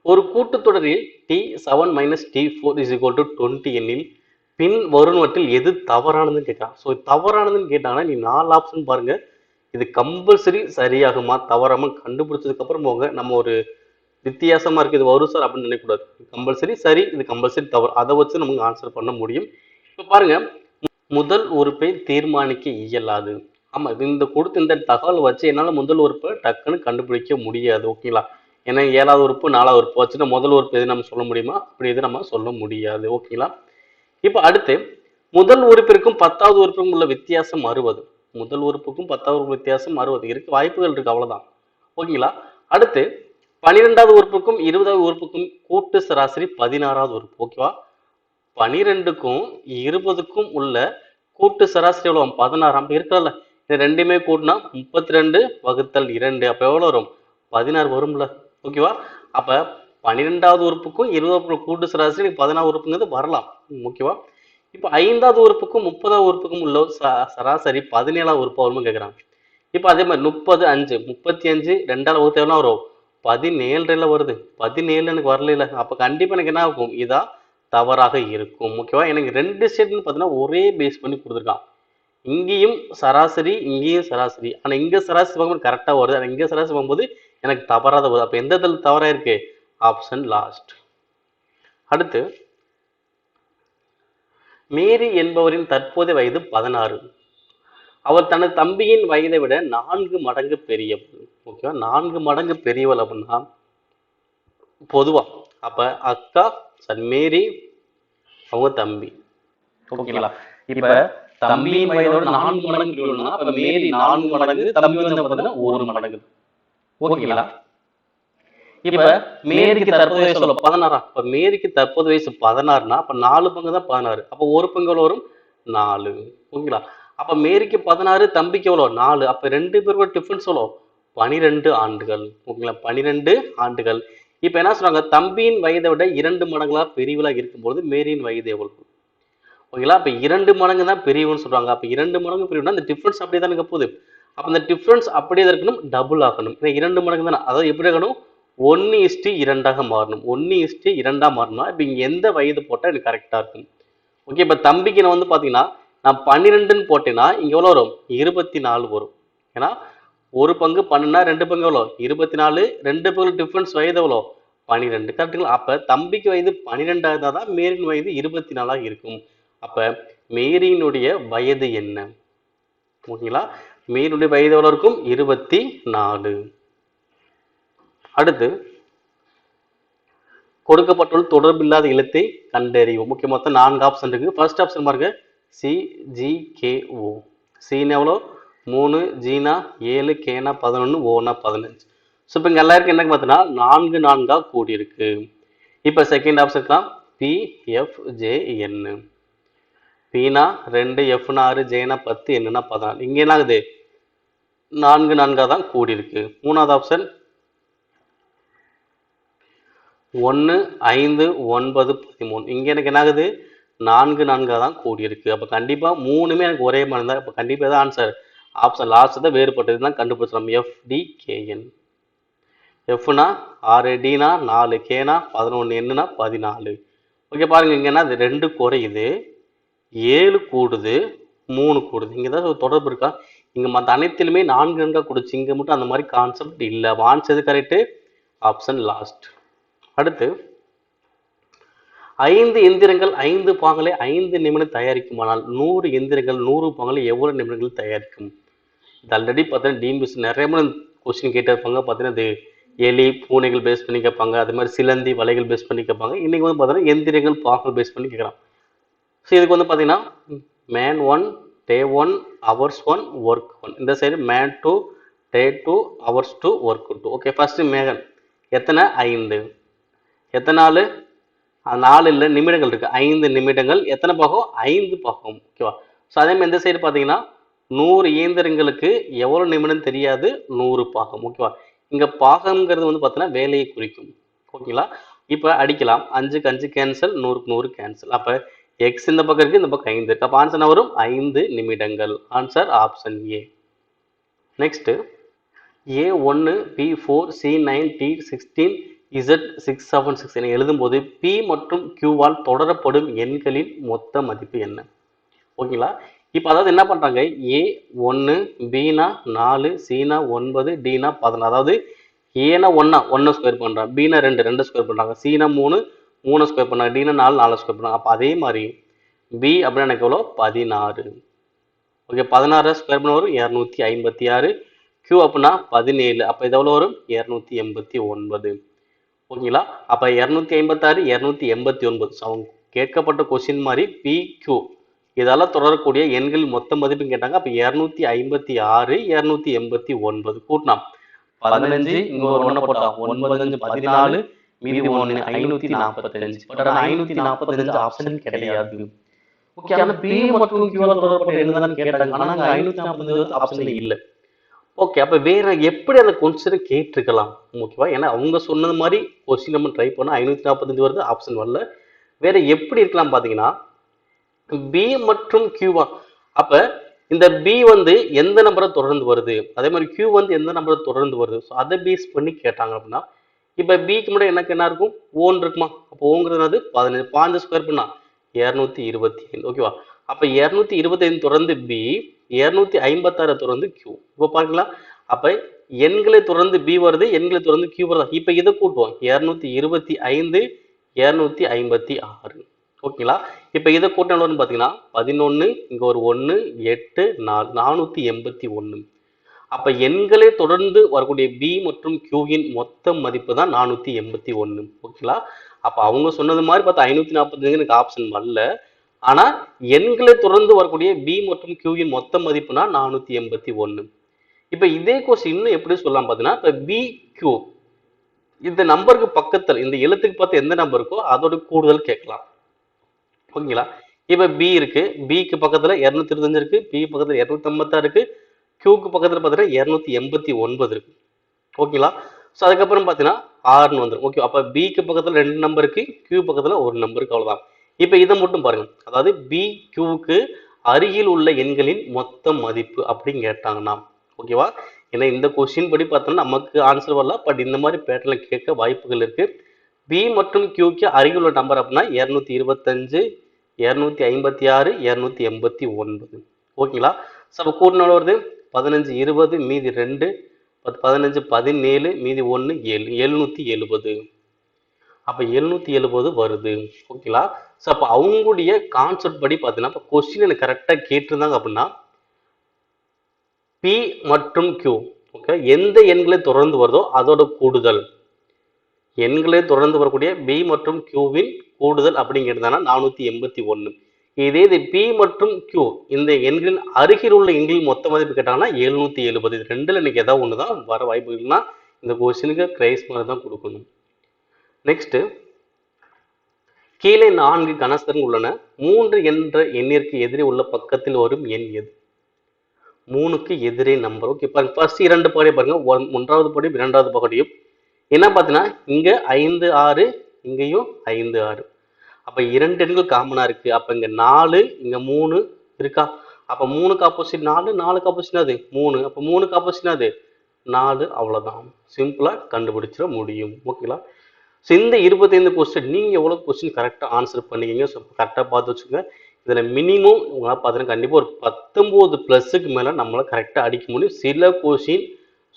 ஒரு கூட்டுத்தொடரில் t7 minus t4 is equal to 20 எனில் பின் வருவனவற்றில் எது தவறானதுன்னு கேட்கலாம். ஸோ தவறானதுன்னு கேட்டாங்கன்னா நீ 4 ஆப்ஷன் பாருங்க. இது கம்பல்சரி சரியாகுமா தவறாம கண்டுபிடிச்சதுக்கு அப்புறம் போங்க. நம்ம ஒரு வித்தியாசமா இருக்கு இது வரும் சார் அப்படின்னு நினைக்கக்கூடாது. கம்பல்சரி சரி, இது கம்பல்சரி தவறு, அதை வச்சு நமக்கு ஆன்சர் பண்ண முடியும். இப்ப பாருங்க, முதல் உறுப்பை தீர்மானிக்க இயலாது. ஆமா, இந்த கொடுத்த இந்த தகவல் வச்சு என்னால முதல் உறுப்பை டக்குன்னு கண்டுபிடிக்க முடியாது. ஓகேங்களா? ஏன்னா 7வது உறுப்பு 4வது உறுப்பு வச்சுட்டு முதல் உறுப்பு எது நம்ம சொல்ல முடியுமா? அப்படி எது நம்ம சொல்ல முடியாது. ஓகேங்களா? இப்ப அடுத்து, முதல் உறுப்பிற்கும் 10வது உறுப்புக்கும் உள்ள வித்தியாசம் 60. முதல் உறுப்புக்கும் 10வது வித்தியாசம் 60 இருக்கு, வாய்ப்புகள் இருக்கு, அவ்வளவுதான். ஓகேங்களா? அடுத்து 12வது உறுப்புக்கும் 20வது உறுப்புக்கும் கூட்டு சராசரி 16வது உறுப்பு. ஓகேவா? 12க்கும் 20க்கும் உள்ள கூட்டு சராசரி எவ்வளவு? 16. அப்ப இருக்கல, இது ரெண்டுமே கூட்டினா 32/2. அப்ப எவ்வளவு வரும்? 16 வரும்ல. ஓகேவா? அப்ப 12வது உறுப்புக்கும் 20வது கூட்டு சராசரி 16 உறுப்புங்கிறது வரலாம். ஓகேவா? இப்ப 5வது உறுப்புக்கும் 30வது உறுப்புக்கும் உள்ள சராசரி 17வது உறுப்பு வரும்னு கேட்கிறாங்க. இப்ப அதே மாதிரி 30 5 35 2ஆல வகுத்து எவ்வளவு வரும்? 17 வருது. 17 எனக்கு வரல. அப்ப கண்டிப்பா எனக்கு என்ன ஆகும்? இதா தவறாக இருக்கும். ஓகேவா? எனக்கு 2 ஸ்டேட்மெண்ட் பார்த்தீங்கன்னா ஒரே பேஸ் பண்ணி கொடுத்துருக்கான். இங்கேயும் சராசரி, இங்கேயும் சராசரி. ஆனா இங்க சராசரி பார்க்கும்போது கரெக்டா வருது, ஆனா இங்க சராசரி பார்க்கும்போது எனக்கு தவறாத வருது. அப்ப எந்த இடத்துல தவறா இருக்கு? Option last. அடுத்து, மேரி என்பவரின் தற்போதைய வயது 16. அவர் தனது தம்பியின் வயதை விட 4 மடங்கு பெரியவள். ஓகேவா? 4 மடங்கு பெரியவள் அப்படின்னா பொதுவா அப்ப அக்கா மேரி அவங்க தம்பி. ஓகேங்களா? இப்ப தம்பியின் வயதோட 4 மடங்கு பெரியவள்னா அப்ப மேரி 4 மடங்கு, தம்பி வந்து பார்த்தீங்கன்னா 1 மடங்கு. ஓகேங்களா? இப்ப மேரிக்கு தற்போது வயசு 16. அப்ப மேரிக்கு தற்போது வயசு 16னா அப்ப 4 பங்கு தான் 16. அப்ப ஒரு பங்கு வரும் 4. ஓகேங்களா? அப்ப மேரிக்கு 16, தம்பிக்கு எவ்வளவு? 4. அப்ப 2 பேரோட டிஃபரன்ஸ் எவ்வளவு? 12 ஆண்டுகள். ஓகேங்களா? 12 ஆண்டுகள். இப்ப என்ன சொல்றாங்க? தம்பியின் வயதை விட 2 மடங்களா பெரியவளா இருக்கும்போது மேரியின் வயது எவ்வளவு? ஓகேங்களா? அப்ப 2 மடங்கு தான் பெரியவன்னு சொல்றாங்க. அப்ப 2 மடங்கு பெரியவனா அந்த டிஃபரன்ஸ் அப்படியே தான் இருக்க போகுது. அப்ப அந்த டிஃபரன்ஸ் அப்படியே இருக்கணும், டபுள் ஆகணும். 2 மடங்கு தானே, அதாவது எப்படி இருக்கணும்? 1:2 மாறணும். 1:2 மாறணும். இப்ப இங்க எந்த வயது போட்டா எனக்கு கரெக்டா இருக்கும்? ஓகே, இப்ப தம்பிக்கு நான் வந்து பாத்தீங்கன்னா நான் 12ன்னு போட்டேன்னா இங்க எவ்வளவு வரும்? 24 வரும். ஏன்னா ஒரு பங்கு 12 ரெண்டு பங்கு எவ்வளோ? 24. ரெண்டு பங்கு டிஃபரன்ஸ் வயது எவ்வளோ? 12. கரெக்டுங்களா? அப்ப தம்பிக்கு வயது 12 இருந்தால் தான் மேரியின் வயது 24 இருக்கும். அப்ப மேரியினுடைய வயது என்ன? ஓகேங்களா? மேரியினுடைய வயது எவ்வளவு இருக்கும்? 24. அடுத்து கொடுக்கப்பட்டுள்ள தொடர்பில்லாத எழுத்தை கண்டறியும். முக்கிய மொத்தம் 4 ஆப்ஷன் இருக்கு. ஃபர்ஸ்ட் ஆப்ஷன் பாருங்க, CGKO. சீனா எவ்வளோ? 3, ஜீனா 7, கேனா 11, ஓனா 15. ஸோ இப்போ இங்கே எல்லாருக்கும் என்ன பார்த்தீங்கன்னா 4 4 கூடி இருக்கு. இப்போ செகண்ட் ஆப்ஷன் இருக்கலாம் PFJN. பீனா 2, எஃப்னா 6, ஜேனா 10, என்னன்னா 14. இங்கே என்ன ஆகுது? 4 4 தான் கூடி இருக்கு. மூணாவது ஆப்ஷன் 1, 5, 9, 13. இங்க எனக்கு என்ன ஆகுது? 4 4 தான் கூடி இருக்கு. அப்ப கண்டிப்பா மூணுமே எனக்கு ஒரே மாதிரி தான். அப்ப கண்டிப்பா தான் ஆன்சர் ஆப்ஷன் லாஸ்ட் தான் வேறுபட்டது தான் கண்டுபிடிச்சோம். FDKN. எஃப்னா 6, டினா 4, கேனா 11, என்னன்னா 14. ஓகே, பாருங்க இங்க என்ன 2 குறையுது, 7 கூடுது, 3 கூடுது. இங்க ஏதாவது ஒரு தொடர்பு இருக்கா? இங்க மற்ற அனைத்திலுமே 4 4 கூடுச்சு. இங்க மட்டும் அந்த மாதிரி கான்செப்ட் இல்லை. ஆன்சர் எது கரெக்ட்? Option last. அடுத்து 5 எந்திரங்கள் 5 பாகங்களை 5 நிமிடம் தயாரிக்குமானால் 100 எந்திரங்கள் 100 பாகங்களை எவ்வளவு நிமிடங்கள் தயாரிக்கும்? இது ஆல்ரெடி பார்த்தீங்கன்னா டிஎம்பிஎஸ் நிறைய கொஸ்டின் கேட்டிருப்பாங்க. பார்த்தீங்கன்னா இது எலி பூனைகள் பேஸ் பண்ணி கேட்பாங்க, அது மாதிரி சிலந்தி வலைகள் பேஸ் பண்ணி கேட்பாங்க. இன்னைக்கு வந்து பார்த்தீங்கன்னா எந்திரங்கள் பாகங்கள் பேஸ் பண்ணி கேட்கலாம். ஸோ இதுக்கு வந்து பார்த்தீங்கன்னா மேன் 1, டே 1, ஹவர்ஸ் 1, ஒர்க் 1. இந்த சைடு மேன் 2, டே 2, ஹவர்ஸ் 2, ஒர்க் 2. ஓகே, ஃபர்ஸ்ட் மேகன் எத்தனை? 5. எத்தனை நாள்? 4 இல்லை, நிமிடங்கள் இருக்கு. 5 நிமிடங்கள். எத்தனை பாகம்? 5 பாகம். ஓகேவா? ஸோ அதே மாதிரி இந்த சைடு பார்த்தீங்கன்னா 100 இயந்திரங்களுக்கு எவ்வளவு நிமிடம் தெரியாது, 100 பாகம். ஓகேவா? இங்க பாகம்ங்கிறது வந்து பார்த்தீங்கன்னா வேலையை குறிக்கும். ஓகேங்களா? இப்போ அடிக்கலாம். 5க்கு 5 கேன்சல், 100க்கு 100 கேன்சல். அப்ப எக்ஸ் இந்த பக்கம் இருக்கு, இந்த பக்கம் 5 இருக்கு. அப்ப ஆன்சர் வரும் 5 நிமிடங்கள். Answer option A. Next A1, B4, C9, T16, Z676 என எழுதும்போது P மற்றும் Qவால் தொடரப்படும் எண்களின் மொத்த மதிப்பு என்ன? ஓகேங்களா? இப்போ அதாவது என்ன பண்றாங்க? A1, Bனா 4, Cனா 9, Dனா 14. அதாவது ஏனா 1 ஸ்கொயர் பண்றாங்க, Bனா 2 ஸ்கொயர் பண்றாங்க, Cனா 3 ஸ்கொயர் பண்றாங்க, Dனா 4 ஸ்கொயர் பண்றாங்க. அப்போ அதே மாதிரி B அப்படின்னா எனக்கு எவ்வளோ? 16. ஓகே, 16 ஸ்கொயர் பண்ண வரும் 256. Q அப்படின்னா 17. அப்போ இது எவ்வளோ வரும்? 289. ஓகேங்களா? அப்போ 256, 289. ஸோ அவங்க கேட்கப்பட்ட கொஸ்டின் மாதிரி PQ இதெல்லாம் தொடரக்கூடிய எண்கள் மொத்த மதிப்புன்னு கேட்டாங்க. அப்போ 256, 289 கூட்டினா 15. இங்க ஒரு 1 போட்டா 9, 14, மீதி 1 545. பட் ஆனால் 545 ஆப்ஷன் கிடையாது. ஓகே, ஆனா பி மற்றும் கியூவால் தொடரப்பட்ட என்னதான் கேட்டாங்க. ஆனா அங்க 545 ஆப்ஷன்ல இல்ல. ஓகே, அப்ப வேற எப்படி அந்த கொஸ்டினை கேட்டிருக்கலாம்? ஓகேவா? ஏன்னா அவங்க சொன்னது மாதிரி கொஸ்டின் நம்ம ட்ரை பண்ணா 545 வருது, ஆப்ஷன் வரல. வேற எப்படி இருக்கலாம் பாத்தீங்கன்னா பி மற்றும் கியூவா. அப்ப இந்த பி வந்து எந்த நம்பரை தொடர்ந்து வருது, அதே மாதிரி கியூ வந்து எந்த நம்பரை தொடர்ந்து வருது, ஸோ அதை பேஸ் பண்ணி கேட்டாங்க அப்படின்னா இப்ப பிக்கு முன்னாடி எனக்கு என்ன இருக்கும்? ஓன் இருக்குமா? அப்போ ஓங்கிறது 15. 15 ஸ்கொயர் பண்ணா 225. ஓகேவா? அப்ப 225 தொடர்ந்து பி, 256 தொடர்ந்து கியூ. இப்போ பாருங்களா? அப்ப எண்களை தொடர்ந்து பி வருது, எண்களை தொடர்ந்து கியூ வருது. இப்ப இதை கூட்டுவோம் 225, 256. ஓகேங்களா? இப்ப இதை கூட்டினு பாத்தீங்கன்னா 11, இங்க ஒரு 1, 8, 4, 481. அப்ப எண்களை தொடர்ந்து வரக்கூடிய பி மற்றும் கியூவின் மொத்த மதிப்பு தான் 481. ஓகேங்களா? அப்ப அவங்க சொன்னது மாதிரி பார்த்தா 545 எனக்கு ஆப்ஷன் வரல. ஆனா எண்களை தொடர்ந்து வரக்கூடிய பி மற்றும் கியூவின் மொத்த மதிப்புனா 481. இப்ப இதே கொஸ்டின் இன்னும் எப்படி சொல்லலாம் பாத்தீங்கன்னா, இப்ப பி கியூ இந்த நம்பருக்கு பக்கத்துல இந்த எழுத்துக்கு பார்த்து எந்த நம்பர் இருக்கோ அதோட கூடுதல் கேட்கலாம். ஓகேங்களா? இப்ப பி இருக்கு, பிக்கு பக்கத்துல 225 இருக்கு, பி பக்கத்துல 256 இருக்கு, கியூக்கு பக்கத்துல பார்த்தீங்கன்னா 289 இருக்கு. ஓகேங்களா? ஸோ அதுக்கப்புறம் பார்த்தீங்கன்னா ஆர்னு வந்துடும். ஓகே, அப்போ பிக்கு பக்கத்தில் 2 நம்பர் இருக்கு, கியூ பக்கத்தில் 1 நம்பருக்கு, அவ்வளோதான். இப்போ இதை மட்டும் பாருங்க. அதாவது பி கியூக்கு அருகில் உள்ள எண்களின் மொத்த மதிப்பு அப்படின்னு கேட்டாங்கன்னா ஓகேவா? ஏன்னா இந்த கொஸ்டின் படி பார்த்தோம்னா நமக்கு ஆன்சர் வரல, பட் இந்த மாதிரி பேட்டர்ல கேட்க வாய்ப்புகள் இருக்கு. பி மற்றும் கியூக்கு அருகில் உள்ள நம்பர் அப்படின்னா 225, 256 289. ஓகேங்களா? ஸோ அப்போ கூட்டினாலும் வருது 15 20 மீதி 2 15 17 மீதி 1 7 770. அப்போ 770 வருது. ஓகேங்களா? ஸோ அப்போ அவங்களுடைய கான்செப்ட் படி பார்த்தீங்கன்னா இப்போ கொஸ்டின் எனக்கு கரெக்டாக கேட்டிருந்தாங்க அப்படின்னா பி மற்றும் கியூ ஓகே எந்த எண்களை தொடர்ந்து வருதோ அதோட கூடுதல் எண்களை தொடர்ந்து வரக்கூடிய பி மற்றும் கியூவின் கூடுதல் அப்படிங்கிறதுனா 481. இதே இது பி மற்றும் கியூ இந்த எண்களின் அருகில் உள்ள எண்களின் மொத்த மதிப்பு கேட்டாங்கன்னா 770. இது ரெண்டுல எனக்கு ஏதாவது ஒன்று தான் வர வாய்ப்பு இல்லைன்னா இந்த கொஸ்டினுக்கு கிரைஸ் மாதிரி தான் கொடுக்கணும். நெக்ஸ்ட் கீழே 4 கனசதுரங்கள் உள்ளன. 3 என்ற எண்ணிற்கு எதிரே உள்ள பக்கத்தில் வரும் எண் எது? 3க்கு எதிரே நம்பர். ஓகே ஃபர்ஸ்ட் 2 பகுதியை பாருங்க. ஒன்றாவது பகுதியும் 2வது பகுதியும் என்ன பார்த்தீங்கன்னா இங்க 5 6 இங்கேயும் 5 6. அப்ப 2 எண்கள் காமனா இருக்கு. அப்ப இங்க 4 இங்க 3 இருக்கா? அப்ப 3க்கு ஆப்போசிட் 4 4க்கு ஆப்போசிட் அது 3. அப்ப 3க்கு ஆப்போசிட் அது 4. அவ்வளவுதான். சிம்பிளா கண்டுபிடிச்சிட முடியும். ஓகேங்களா? ஸோ இந்த 25 கொஸ்டின் நீங்கள் எவ்வளோ கொஸ்டின் கரெக்டாக ஆன்சர் பண்ணிக்கிங்க. ஸோ கரெக்டாக பார்த்து வச்சுக்கோங்க. இதில் மினிமம் உங்களால் பார்த்தீங்கன்னா கண்டிப்பாக ஒரு 19 ப்ளஸுக்கு மேலே நம்மளால் கரெக்டாக அடிக்க முடியும். சில கொஸ்டின்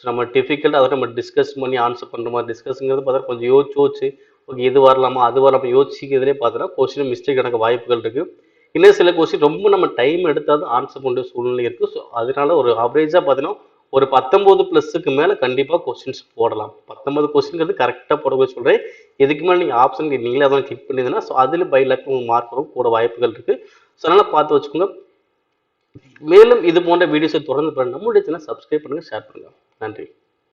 நம்ம டிஃபிகல்ட் அதை நம்ம டிஸ்கஸ் பண்ணி ஆன்சர் பண்ணுற மாதிரி டிஸ்கஸ்ங்கிறது பார்த்தா கொஞ்சம் யோசிச்சு ஓகே இது வரலாமா அது வரலாமா யோசிக்கிறதுலே பார்த்தோன்னா கொஸ்டின் மிஸ்டேக் நடக்க வாய்ப்புகள் இருக்குது. இன்னும் சில கொஸ்டின் ரொம்ப நம்ம டைம் எடுத்தாலும் ஆன்சர் பண்ணுற சூழ்நிலை இருக்குது. ஸோ அதனால ஒரு ஆவரேஜாக பார்த்தீங்கன்னா ஒரு 19 ப்ளஸுக்கு மேலே கண்டிப்பாக கொஸ்டின்ஸ் போடலாம். 19 கொஸ்டின்ங்கிறது கரெக்டாக போடவே சொல்கிறேன். எதுக்கு மேலே நீங்கள் ஆப்ஷன் நீங்களே அதான் கிளிக் பண்ணிங்கன்னா ஸோ அதில் பை லக் மார்க் வரும் கூட வாய்ப்புகள் இருக்குது. ஸோ அதனால் பார்த்து வச்சுக்கோங்க. மேலும் இது போன்ற வீடியோஸை தொடர்ந்து நம்மளுடைய சேனல் சப்ஸ்கிரைப் பண்ணுங்கள், ஷேர் பண்ணுங்கள். நன்றி.